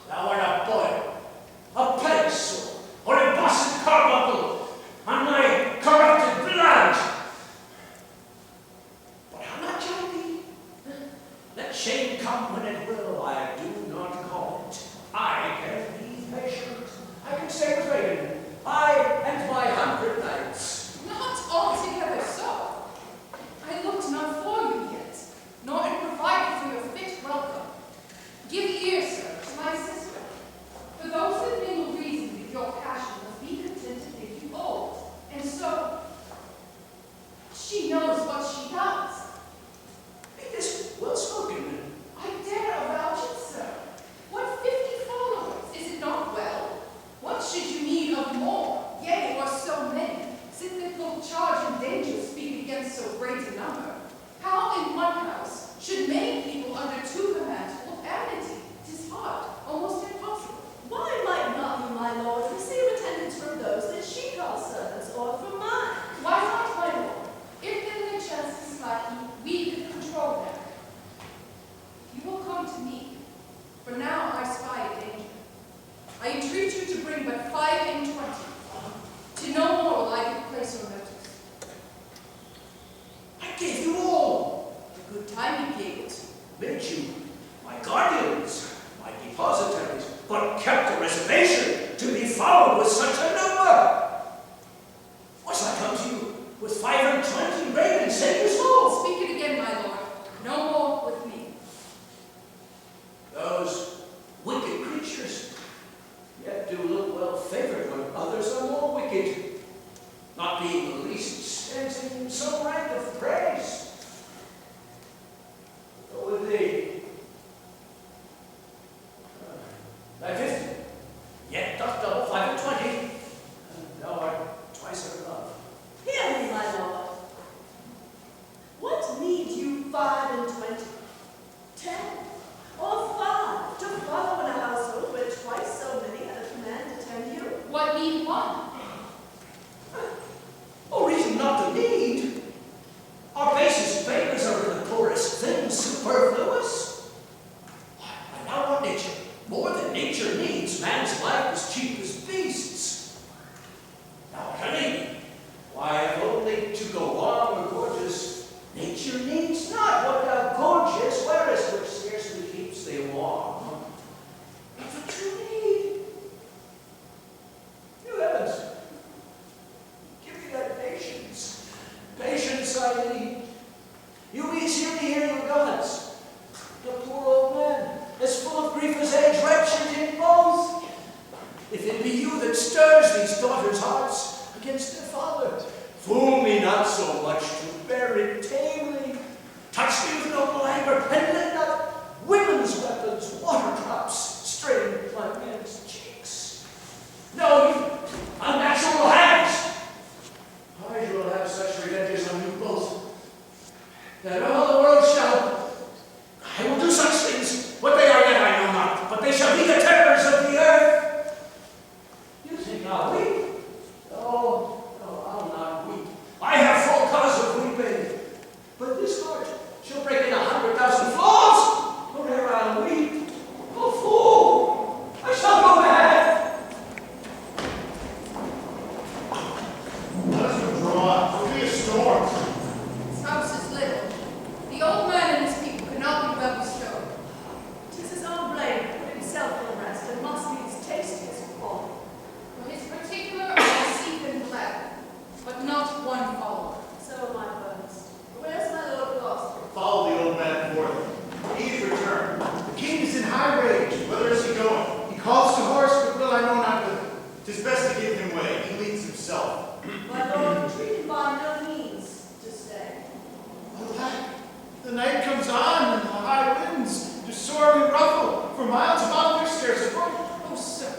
Thou art a boy, a pencil, or embossed carbuncle on my corrupted blood. But how much I be? Let shame come when it will, I do not call it. I can be patient. I can stay with Reagan. I and my 100 knights.
Not altogether so. I looked not for you yet, nor had provided for your fit welcome. Give ear, sir, to my sister. For those that mingle reason with your passion must be content to think you old. And so, she knows what she does.
It is well spoken.
I dare avouch it, sir. What 50 followers? Is it not well? What should you need of more? Yea, or so many? Since that little charge and danger speak against so great a number. How in one house should many people under two commands hold amity? 'Tis hard, almost impossible.
Why might not you, my lord, receive attendance from those that she calls servants, or from mine?
Why not, my lord? If then the chance is lacking, we can control them. You will come to me, for now I spy a danger. I entreat you to bring but 5 and 20. To no more will I give place or notice.
I gave you all.
A good time you gave it.
gods. The poor old man, as full of grief as age, wretched in both. If it be you that stirs these daughters' hearts against their father, fool me not so much to bear it tamely. Touch me with noble anger, and let not women's weapons, water drops, strain my men's cheeks. No, you unnatural hands! I will have such revenges on you both, that all the world shall. I will do such things. What they are yet I know not, but they shall be the terrors of the earth. You think I'll weep? Oh, no, I'll not weep. I have full cause of weeping. But this heart shall break in 100,000 flaws, whene'er I'll weep. Oh, fool! I shall go mad.
Let us withdraw. It will be a storm.
His house is little. The old man and his people cannot be well bestowed.
'Tis his own blame to put himself to rest, and must needs taste his fall.
For his particular I seek and glad, but not one follower.
So am I first. Where's my Lord Gloucester?
Follow the old man forth. He is returned.
The king is in high rage. Whither is he going? He calls to horse, but will I know not whither.
'Tis best to give him way. He leads himself.
My Lord entreated by no means to stay.
Alack, the night comes on, and the high winds do sorely ruffle. For miles about there scarce a brook.
Oh, sir,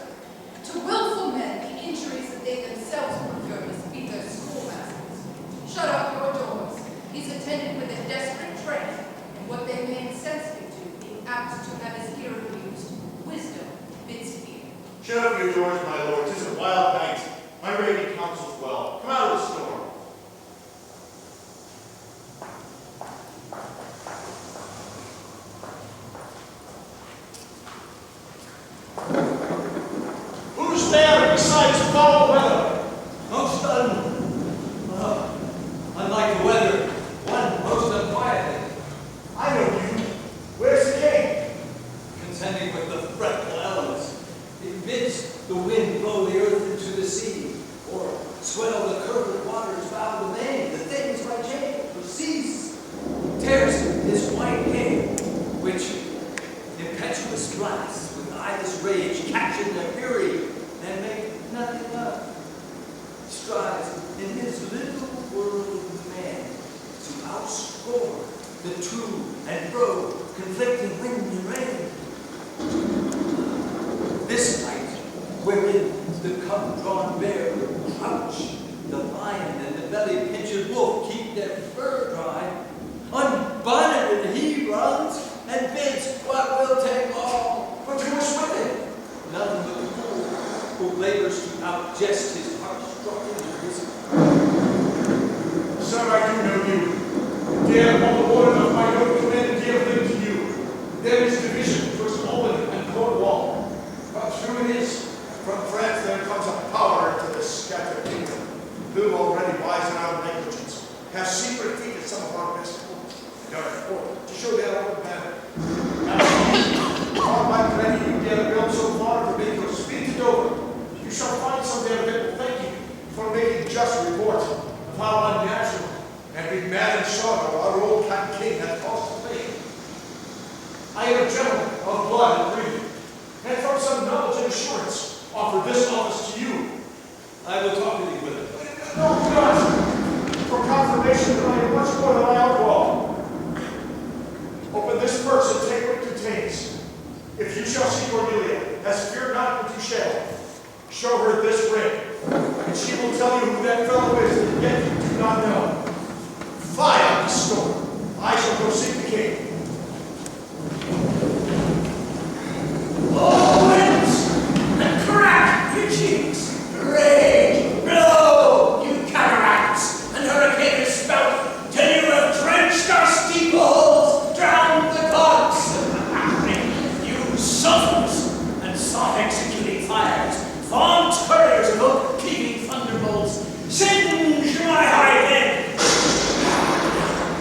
to willful men, the injuries that they themselves procure must be their schoolmasters. Shut up your doors. He's attended with a desperate train, and what they may insensitive to, being apt to have his ear abused, wisdom bids fear.
Shut up your doors, my lord. 'Tis a wild night. My lady counsels well. Come out of the storm.
Who's there besides foul weather? Most unlike the weather, one most unquiet.
I know you. Where's the king?
Contending with the fretful elements. It bids the wind blow the earth into the sea, or swell the curved waters bound the main. The things by change or cease. Tears his white hair, which impetuous blasts with eyeless rage capture their fury and make nothing of. Strives in his little world of man to outscore the true and fro, conflicting wind and rain. This night, wherein the cub-drawn bear crouch, the lion and the belly-pinchered wolf keep their fur dry, unbonneted he runs and bids what will take all, but who is with him? None but the fool who labors to outjust his heart-struck injuries.
Sir, I do know you. Dare upon the waters of my own command dear thing to you. There is division twixt Albany and Cornwall. But true it is, from France there comes a power into this scattered kingdom, who already wise in our negligence, have secret defeated some of our best homes, and are at court to show their own banner. All my credit you dare build so far to make your speed to Dover. You shall find some there that will thank you for making just report of how unnatural and big mad and sorrow our old cat king hath caused to fame. I am a gentleman of blood and breeding, and from some knowledge and assurance offer this office to you.
I will talk with you with it.
No, do not. For confirmation that I am much more than I outlaw. Open this purse and take what it contains. If you shall see Cornelia, as fear not what you shall, show her this ring, and she will tell you who that fellow is that yet you do not know. Fly out the storm. I shall go seek the king.
Oh, winds, and crack your cheeks. Rage, blow, you cataracts, and hurricane spout, till you have drenched our steeples, drowned the gods. You sulphurs and soft-executing fires, fond couriers of oak-keeping thunderbolts, singe my high head.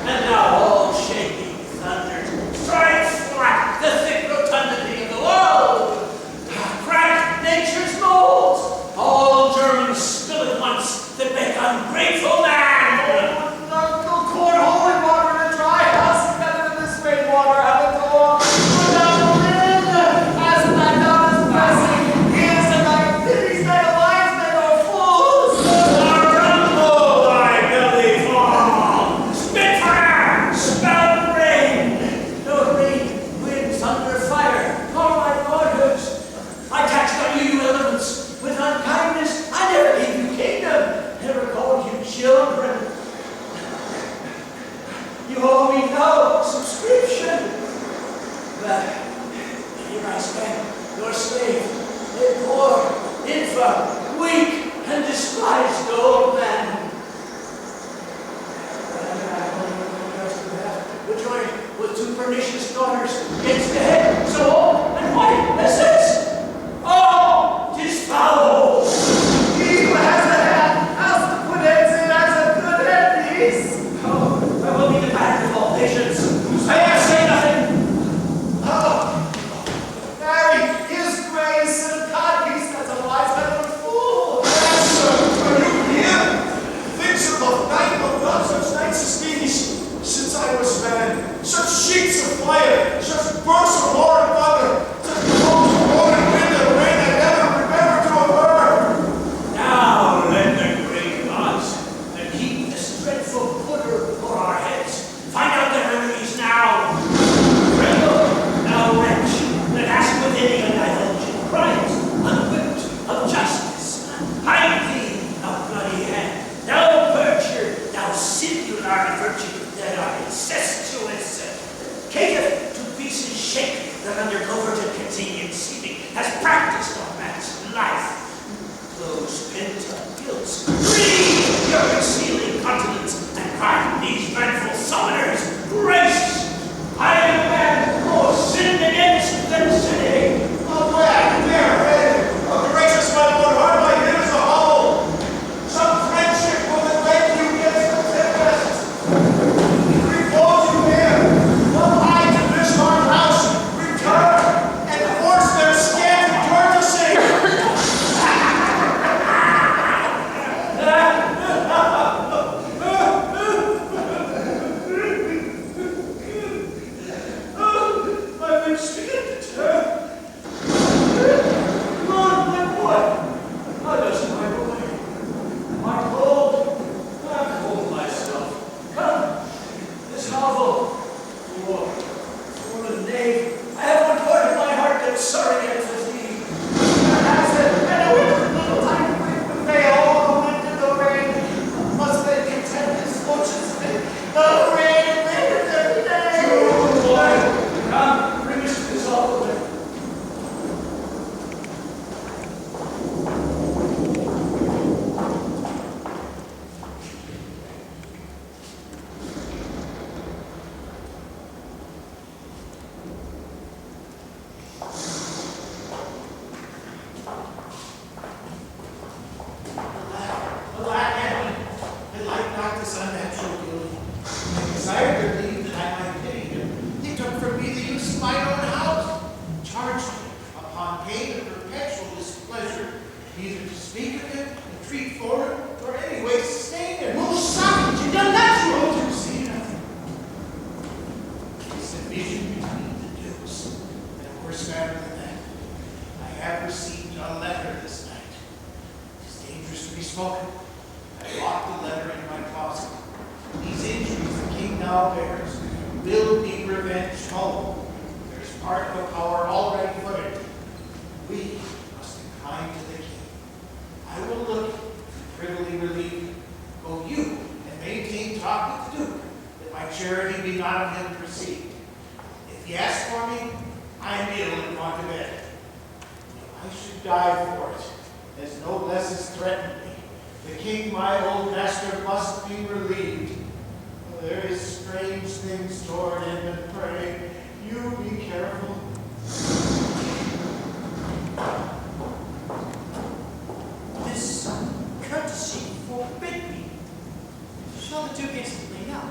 And now all shaking thunders, strike flat the thick rotundity of the world, crack nature's molds, all Germans spill at once that make ungrateful man.
Not go cornhole and water in a dry house better than this way
now bears will be revenged home. There's part of the power already footed. We must be kind to the king. I will look and privily relieve you. Go you and maintain talk with the Duke, that my charity be not of him perceived. If he asks for me, I am ill and gone to bed. If I should die for it, as no less is threatened me, the king, my old master, must be relieved. There is strange things toward him, and pray you be careful.
This courtesy forbid me. Shall the Duke instantly know?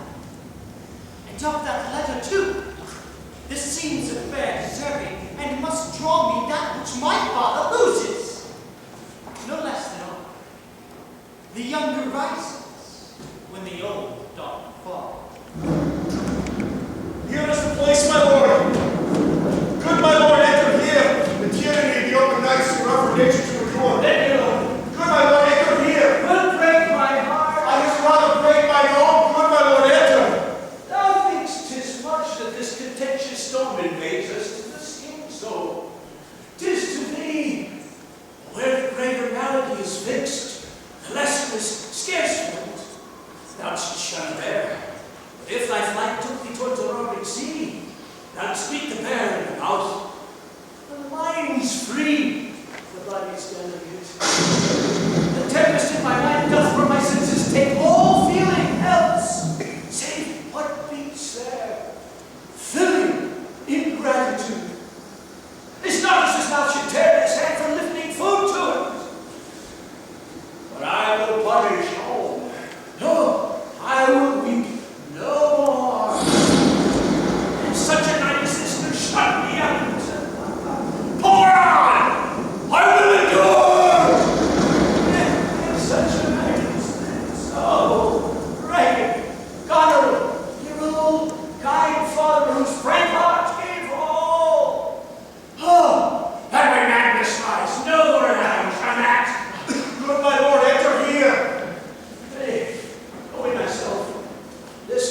And of that letter too. This seems a fair deserving, and must draw me that which my father loses. No less than I. The younger rises, when the old doth fall.
Here is the place, my lord. Good my lord, enter here. The tyranny of the open nights and rougher nature to adore. Good my lord, enter here.
Will break my heart.
I would rather break my own. Good my lord, enter.
Thou thinkst 'tis much that this contentious storm invades us to the skin so. 'Tis to thee, where the greater malady is fixed, the lesser is scarce felt. Thou shalt shun bear. But if thy flight took thee towards the roaring sea, thou speak the bear in the mouth. The mind's free, the body's delicate. The tempest in my mind doth from my senses take all feeling else, save what beats there, filling ingratitude. It's not as his mouth should tear his hand from lifting food to it. But I will punish home. No, I will weep no more. In such a night as this, to shut me out. Pour on! I will endure! In such a night as this, oh, ragged, goneril, your old kind father whose frank heart gave all. Oh, that way madness lies, nowhere I shun at.
Good my lord, enter here.
Hey, knowing myself, this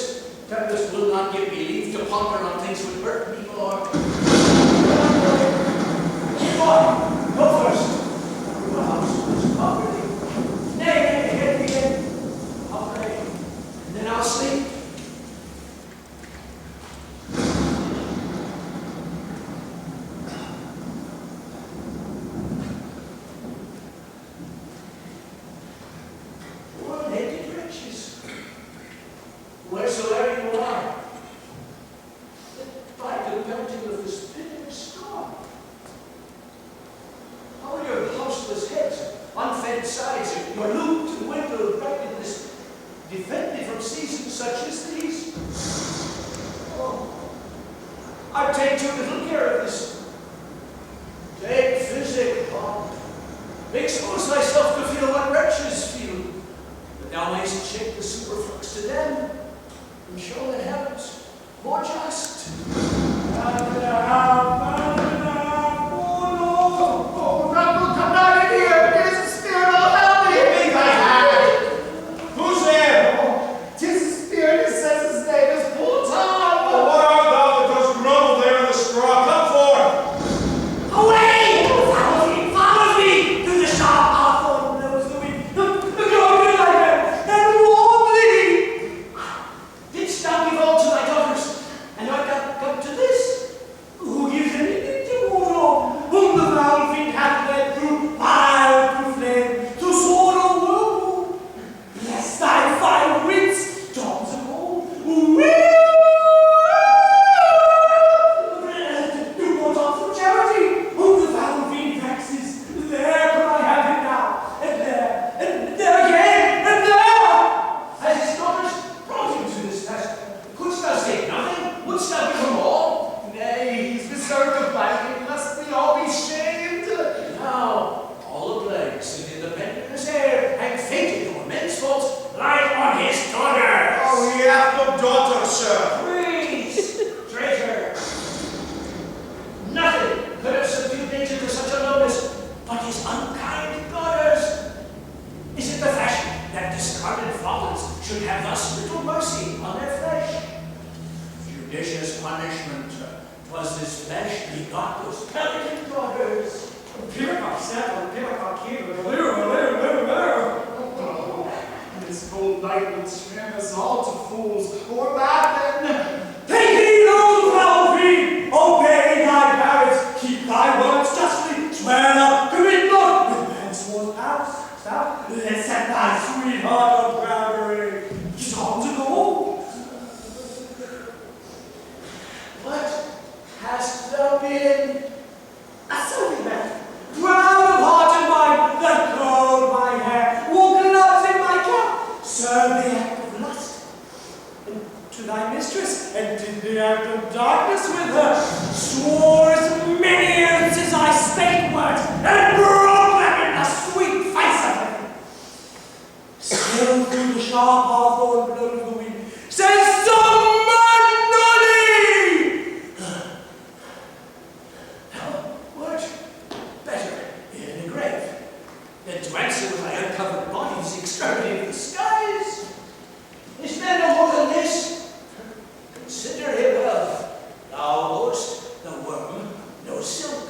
tempest will not give me leave to ponder on things which hurt me more. Go on, go first. Your house is covered. Nay, get me in. I'll pray, and then I'll sleep. Naked riches, wheresoever you are, by the belting of this bitter storm. How your houseless heads, unfed sides, your looped and windowed brightness defend me from seasons such as these? Oh, I take too little care of this. Take physic, expose thyself to feel what wretches feel, that thou mayst check the superflux to them, and show the heavens more just.
Come down in here. There's a spirit. Oh, help me. Give me thy hand.
Who's there?
Tis a spirit that says his name is Full Tom.
Oh, what art thou that dost grumble there in the straw? Come forth.
Away! Follow me to the shop. Our knows the wind. The glory thy hand, and warm thee. Didst thou give all to thy daughters, and art thou come to this? Who gives anything to Uno, whom the foul fiend hath led through fire to flame, to sword or whirlpool? Bless thy five wits, Tom's of old. Do more talk for charity, whom the foul fiend vexes. There could I have him now, and there again, and there! As his daughters brought him to this task, couldst thou say nothing? Wouldst thou give him all?
Nay, he's deserved by him, lest we all be shamed.
Now, all the plagues and independent as air, and fated for men's faults, lie on his daughters.
Oh, he hath no daughter, sir.
Freeze, traitor! Nothing could have subdued nature to such a lowness but his unkind daughters. Is it the fashion that discarded fathers should have thus little mercy on their flesh? judicious punishment was his flesh begot those pelican daughters.
This cold night will turn us all to fools. Or bad then.
Take heed, O foul fiend! Obey thy parents, keep thy words justly, swear not, commit not, with man's sworn vows. Let's set thy sweetheart on proudery. Songs ago.
What hast thou been?
A silly man, proud of heart and mind, that curled my hair, wore gloves in my cap, served the act of lust. And to thy mistress, and did the act of darkness with her, swore as many oaths as I spake words, and broke them in the sweet face of heaven. Still through the sharp hawthorn blood of the wind, says some man noddy!
Thou wert better in the grave than to answer with thy uncovered body's extremity of the skies. Is man no more than this? Consider him well. Thou knowest the worm no silk,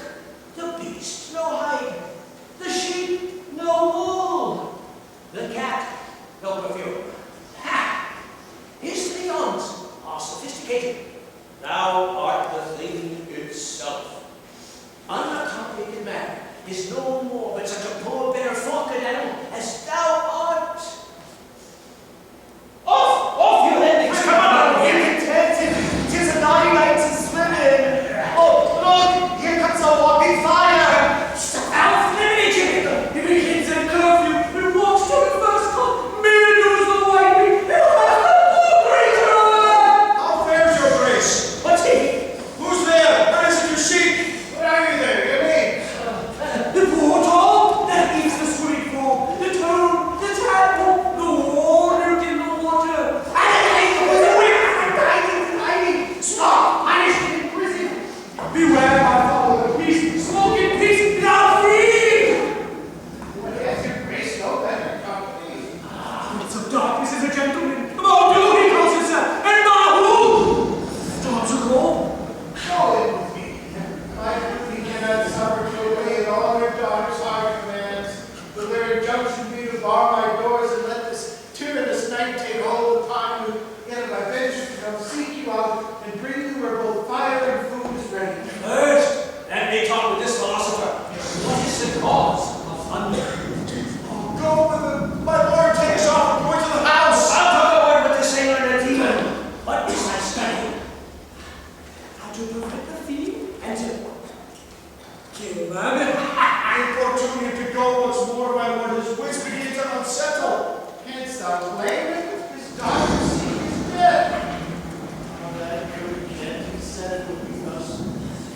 the beast no hide, the sheep no wool, the cat no perfume. Ha! His theons are sophisticated. Thou art the thing itself. Unaccompanied man is no more but such a poor bare-forked animal as thou art. Off, you headlings! Come on!
Tis a naughty night to swim in. Oh, look! Here comes a walking fire!
Thou flimmy it begins at curfew, and walks to the first call, miracles the white meat,
How fares your grace?
what's he?
Who's there? Where is it you seek?
What are you there? You mean?
The poor dog that eats the sweet frog, the toad, the tadpole, the warder in the water. Stop! Punish him in prison! Beware, my father, peace, smoke in peace, thou free!
What has your grace no better company?
It's of darkness is a gentleman, Maudu he calls himself, and Mahu! Dogs are all.
Go in with me. My duty cannot suffer to obey all your daughter's hard commands. Will their injunction be to bar my doors and let this tyrannous night take hold upon you? Yet I venture to come seek you out and bring you where both fire and food is ready.
First, let me talk with this philosopher. What is the cause of thunder?
Oh, go with it. My lord takes off and going to the house.
I'll talk a word with the sailor and the demon. What is thy study?
How to prevent the fiend and to kill them.
Importune him to go once more, my lord. His wits begin to unsettle.
Canst thou blame him? His daughter seek his death. How that good Kent, he said it would be thus.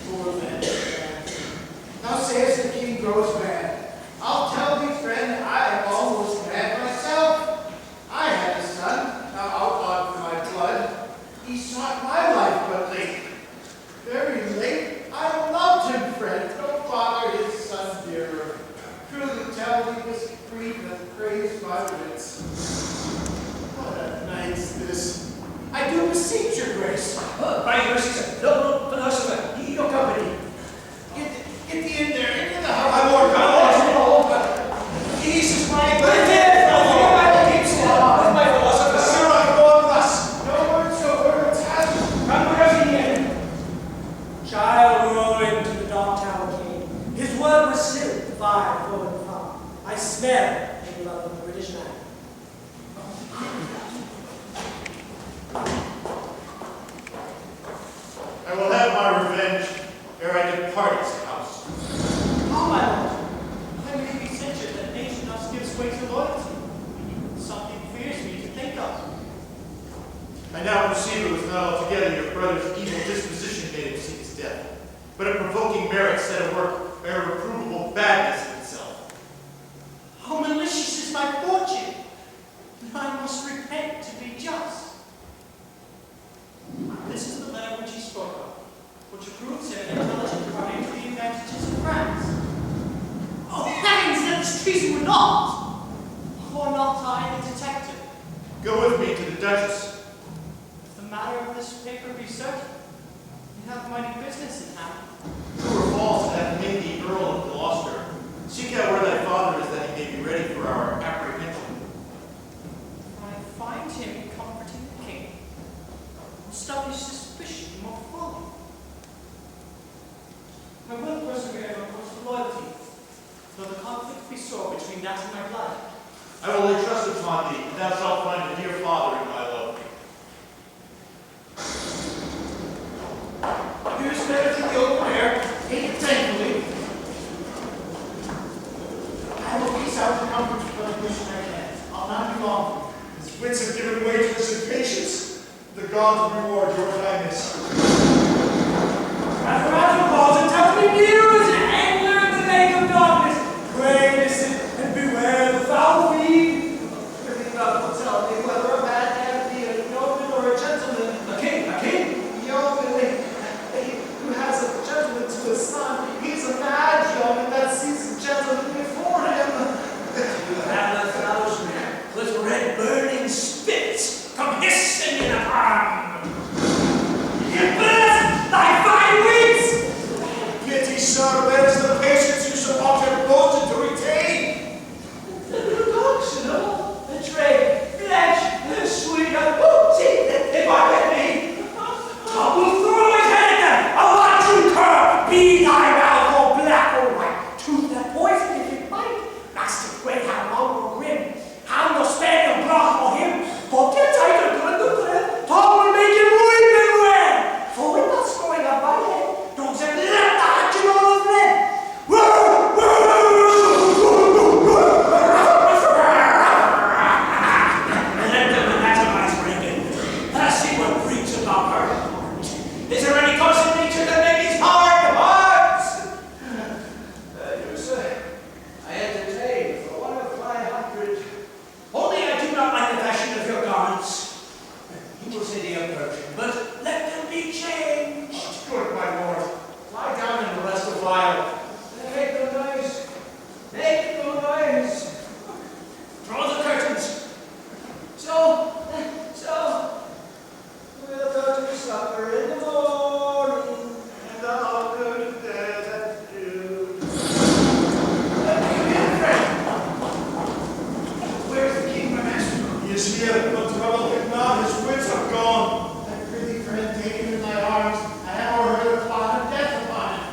Poor man. Thou sayest the king grows mad. I'll tell thee, friend, I am almost mad myself. I had a son, now outlawed for my blood. He sought my life but late. Very late. I loved him, friend. No father his son dearer. Truly tell thee this grief hath crazed my wits. What a night's this. I do beseech your grace.
By your sister, noble philosopher, ye your company.
Get thee in there, into the house.
My lord, my lord.
Jesus, my
With my philosopher.
Sirrah, go on with us.
No words, no words. Have
Come wherever ye in.
Child rolling to the dark tower came. His word was still, fire, flowing far. I smell the love of the British man.
I will have my revenge ere I depart his house.
Oh, my lord, I may be censured that nation thus gives way to loyalty. Something fears me to think of.
I now perceive it was not altogether your brother's evil disposition made him seek his death, but a provoking merit set at work by a reprovable badness in itself.
How malicious is my fortune! I must repent to be just. This is the letter which he spoke of, which approves him an intelligent party to the advantages of France. Oh, heavens, that this treason were not! Or not I the detective?
Go with me to the Duchess.
If the matter of this paper be certain, him comforting the king, will stop his suspicion of folly. I will persevere in my course of loyalty, though the conflict be sore between that and my blood.
I will lay trust upon thee, and thou shalt find a dear father in my love.
Here's better to the open air, take it thankfully. I will piece out the comforts for the mission I can. I'll not be long.
His wits have given way to his impatience. The gods reward your kindness.
Raphael calls it deafening news, an angler in the lake of darkness. Pray, listen, and beware the foul fiend.
Everything about will tell me whether a man can be a yeoman or a gentleman.
A king.
Yeoman, who has a gentleman to his son. He's a mad yeoman that sees a gentleman before him.
And 1,000 with red burning spits come hissing in upon.
Give birth thy fine wings!
Pity, sir, where is the patience you so often boasted to retain?
The concoction of all the trade, flesh, the sweet of see, if I let me, I will throw his head at them, a watching cur, be thy mouth or black or white, tooth that poison if it might, mastiff great, how long or grim, how no spare no block for him, for get tighter, good the breath, Tom will make him weep and red, for when not throwing up my head, dogs have left the hatching all of them.
Let them anatomize Reagan. Let us see what breeds about her. Is there any cause in nature that made these hard hearts?
You say, I entertain for one of my 100.
Only I do not like the fashion of your garments. You will say the approach, but let them be changed.
Good, my lord. Lie down and rest a while.
Make no noise. Make no noise.
Draw the curtains.
So, we'll go to supper in the morning, and I'll go to bed at noon. Where's the king, my master?
He is here, but trouble him not, his wits are gone.
I prithee, friend, take him in thy arms. I have overheard a plot of death upon him.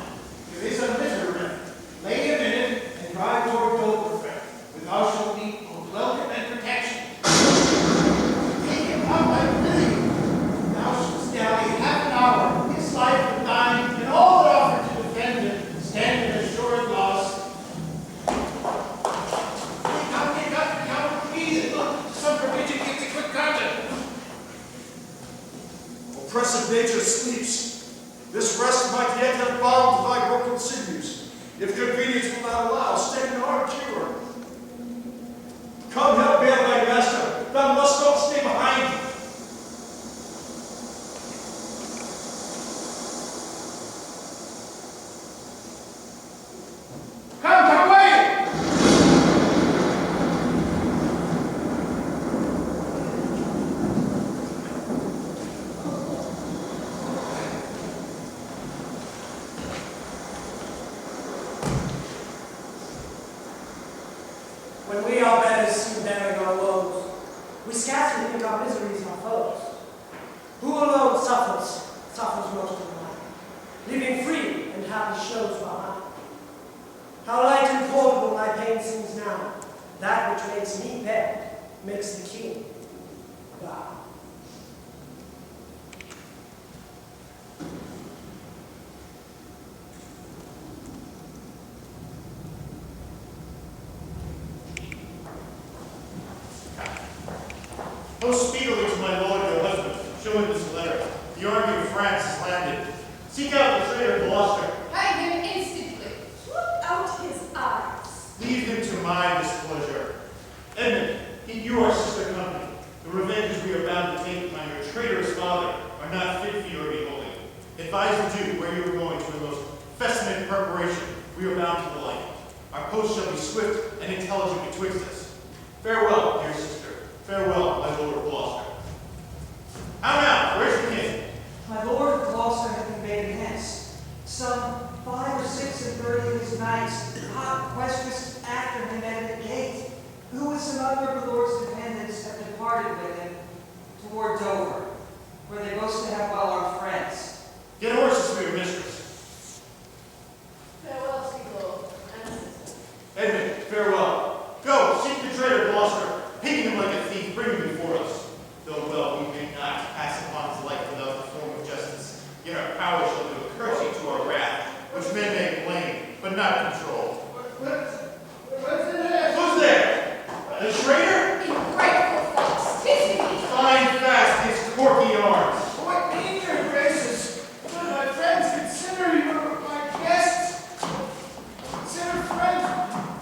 There is a litter, friend. Lay him in it, and drive toward Dover, friend. Where thou shalt meet both welcome and protection. Take him up, I prithee. Thou shalt dally half an hour, his life and thine, and all that offer to defend him, stand in assured loss. Take up, please. Some provision, give the quick content.
Oppressive nature sleeps. This rest might yet have balm to thy broken sinews. If convenience will not allow, stay in our cure. Come help bail thy master. Thou must not stay behind.
Come away!
When we are better soon bearing our woes, we scarcely think our miseries our foes. Who alone suffers most of life, living free and happy shows behind. How light and portable my pain seems now, that which makes me bend, makes the king bow.
Go speedily to my lord your husband, show him this letter. The army of France has landed. Seek out the traitor Gloucester.
Hang him instantly.
Pluck out his eyes.
Leave him to my displeasure. Edmund, keep you our sister company. The revenges we are bound to take upon your traitorous father are not fit for your beholding. Advise the Duke where you are going to the most festive preparation we are bound to the like. Our post shall be swift and intelligent betwixt us. Farewell, dear sister. Farewell, my lord of Gloucester. How now? Where's the king?
My lord of Gloucester hath conveyed hence. Some 5 or 36 of his knights, hot questions after him at the gate, who with some other of the lord's dependents have departed with him, toward Dover, where they boast to have well-armed friends.
Get horses for your mistress.
Farewell, sweet lord, and sister.
Edmund, farewell. Go, seek the traitor Gloucester. Hating him like a thief, bring him before us. Though well we may not pass upon his life without the form of justice, yet our power shall do a courtesy to our wrath, which men may blame, but not control.
What's in there?
Who's there? The traitor?
Ungrateful fox, 'tis me.
Bind fast his corky arms.
What mean your graces? Will my friends consider you my guests? Consider friends,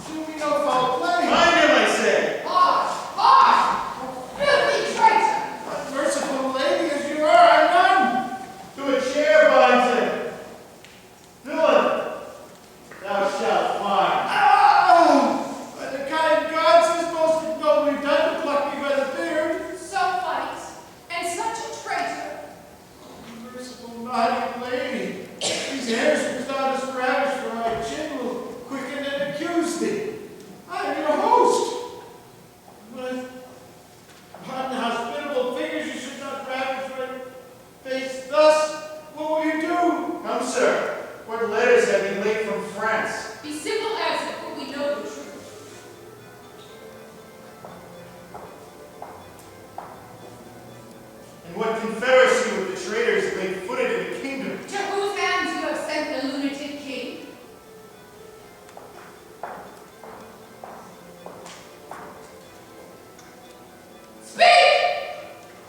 do me no foul play.
Bind him, I say.
Harsh, filthy traitor.
What merciful lady as you are, I'm none.
To a chair binds him. Villain, thou shalt find.
By the kind gods, this most ignobly done to pluck me by the beard.
So white, and such a traitor.
Merciful naughty lady, these hairs which thou dost ravish from my chin will quicken and accuse thee. I am your host. But unhospitable figures, you should not ravish my face thus. What will you do?
Come, sir. What letters have you laid from France?
Be simple as it, for we know the truth.
And what confederacy with the traitors laid footed in the kingdom?
To whose hands you have sent the lunatic king? Speak!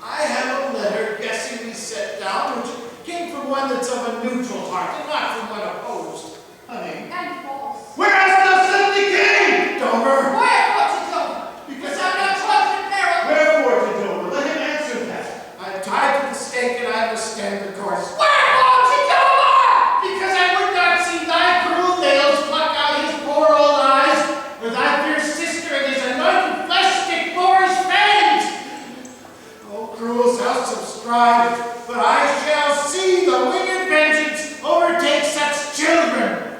I have a letter guessingly set down, which came from one that's of a neutral heart, and not from one opposed. Honey,
And false.
Where hast thou sent the king?
Dover,
Wherefore to Dover?
because
I'm not trusted in peril.
Wherefore to Dover? Let him answer that.
I'm tied to the stake and I must stand the course.
Wherefore to Dover?
Because I would not see thy cruel nails pluck out his poor old eyes, or thy fierce sister and his anointed flesh stick for his fangs. O cruel self-subscribed, but I shall see the winged vengeance overtake such children.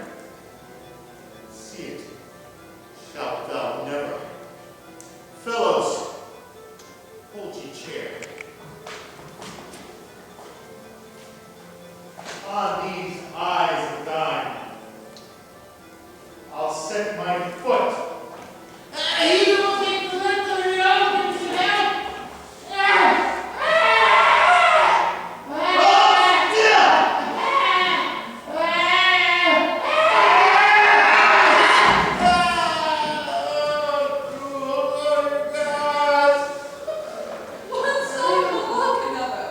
See it. Shalt thou never. Fellows, hold ye chair. On these eyes of thine, I'll set my foot.
He will take the length of the elephants to hell.
One side will walk another.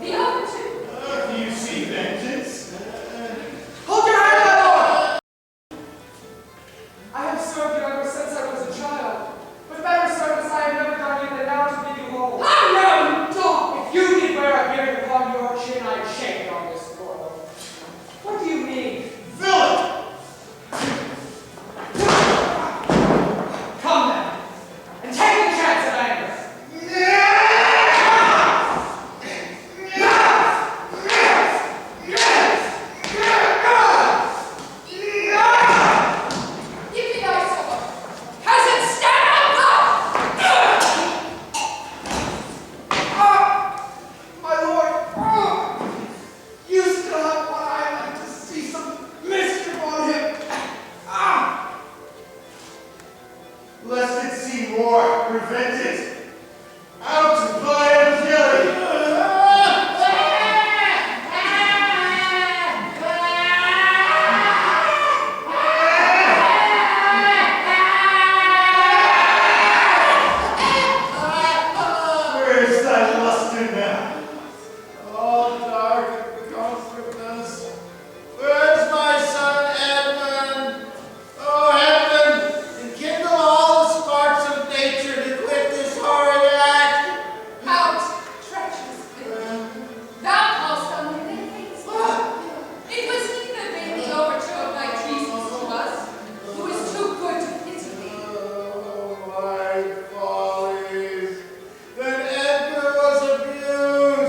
The other two.
Do you see vengeance?
Hold your hand, my lord! I have served you ever since I was a child. But better service I have never done you than now to bid you home.
I know, dog!
If you did wear a beard upon your chin, I'd shake it on this floor. What do you mean?
Villain!
Come then, and take a chance at anger.
Give me thy sword. Peasant, stand up!
My lord, you still have one eye left to see some mischief on him.
Lest it see more, prevent it. Out to buy and kill it. Where is thy luster now?
All dark and comfortless. Where's my son Edmund? Oh, Edmund, enkindle all the sparks of nature to quit this horrid act.
Out, treacherous villain. Thou callest on him in haste. It was he that made me overture of thy treasons to us, who is too good to pity thee.
Oh, my follies. Then Edmund was abused.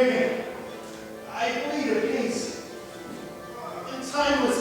Reagan, I plead a peace. In timeless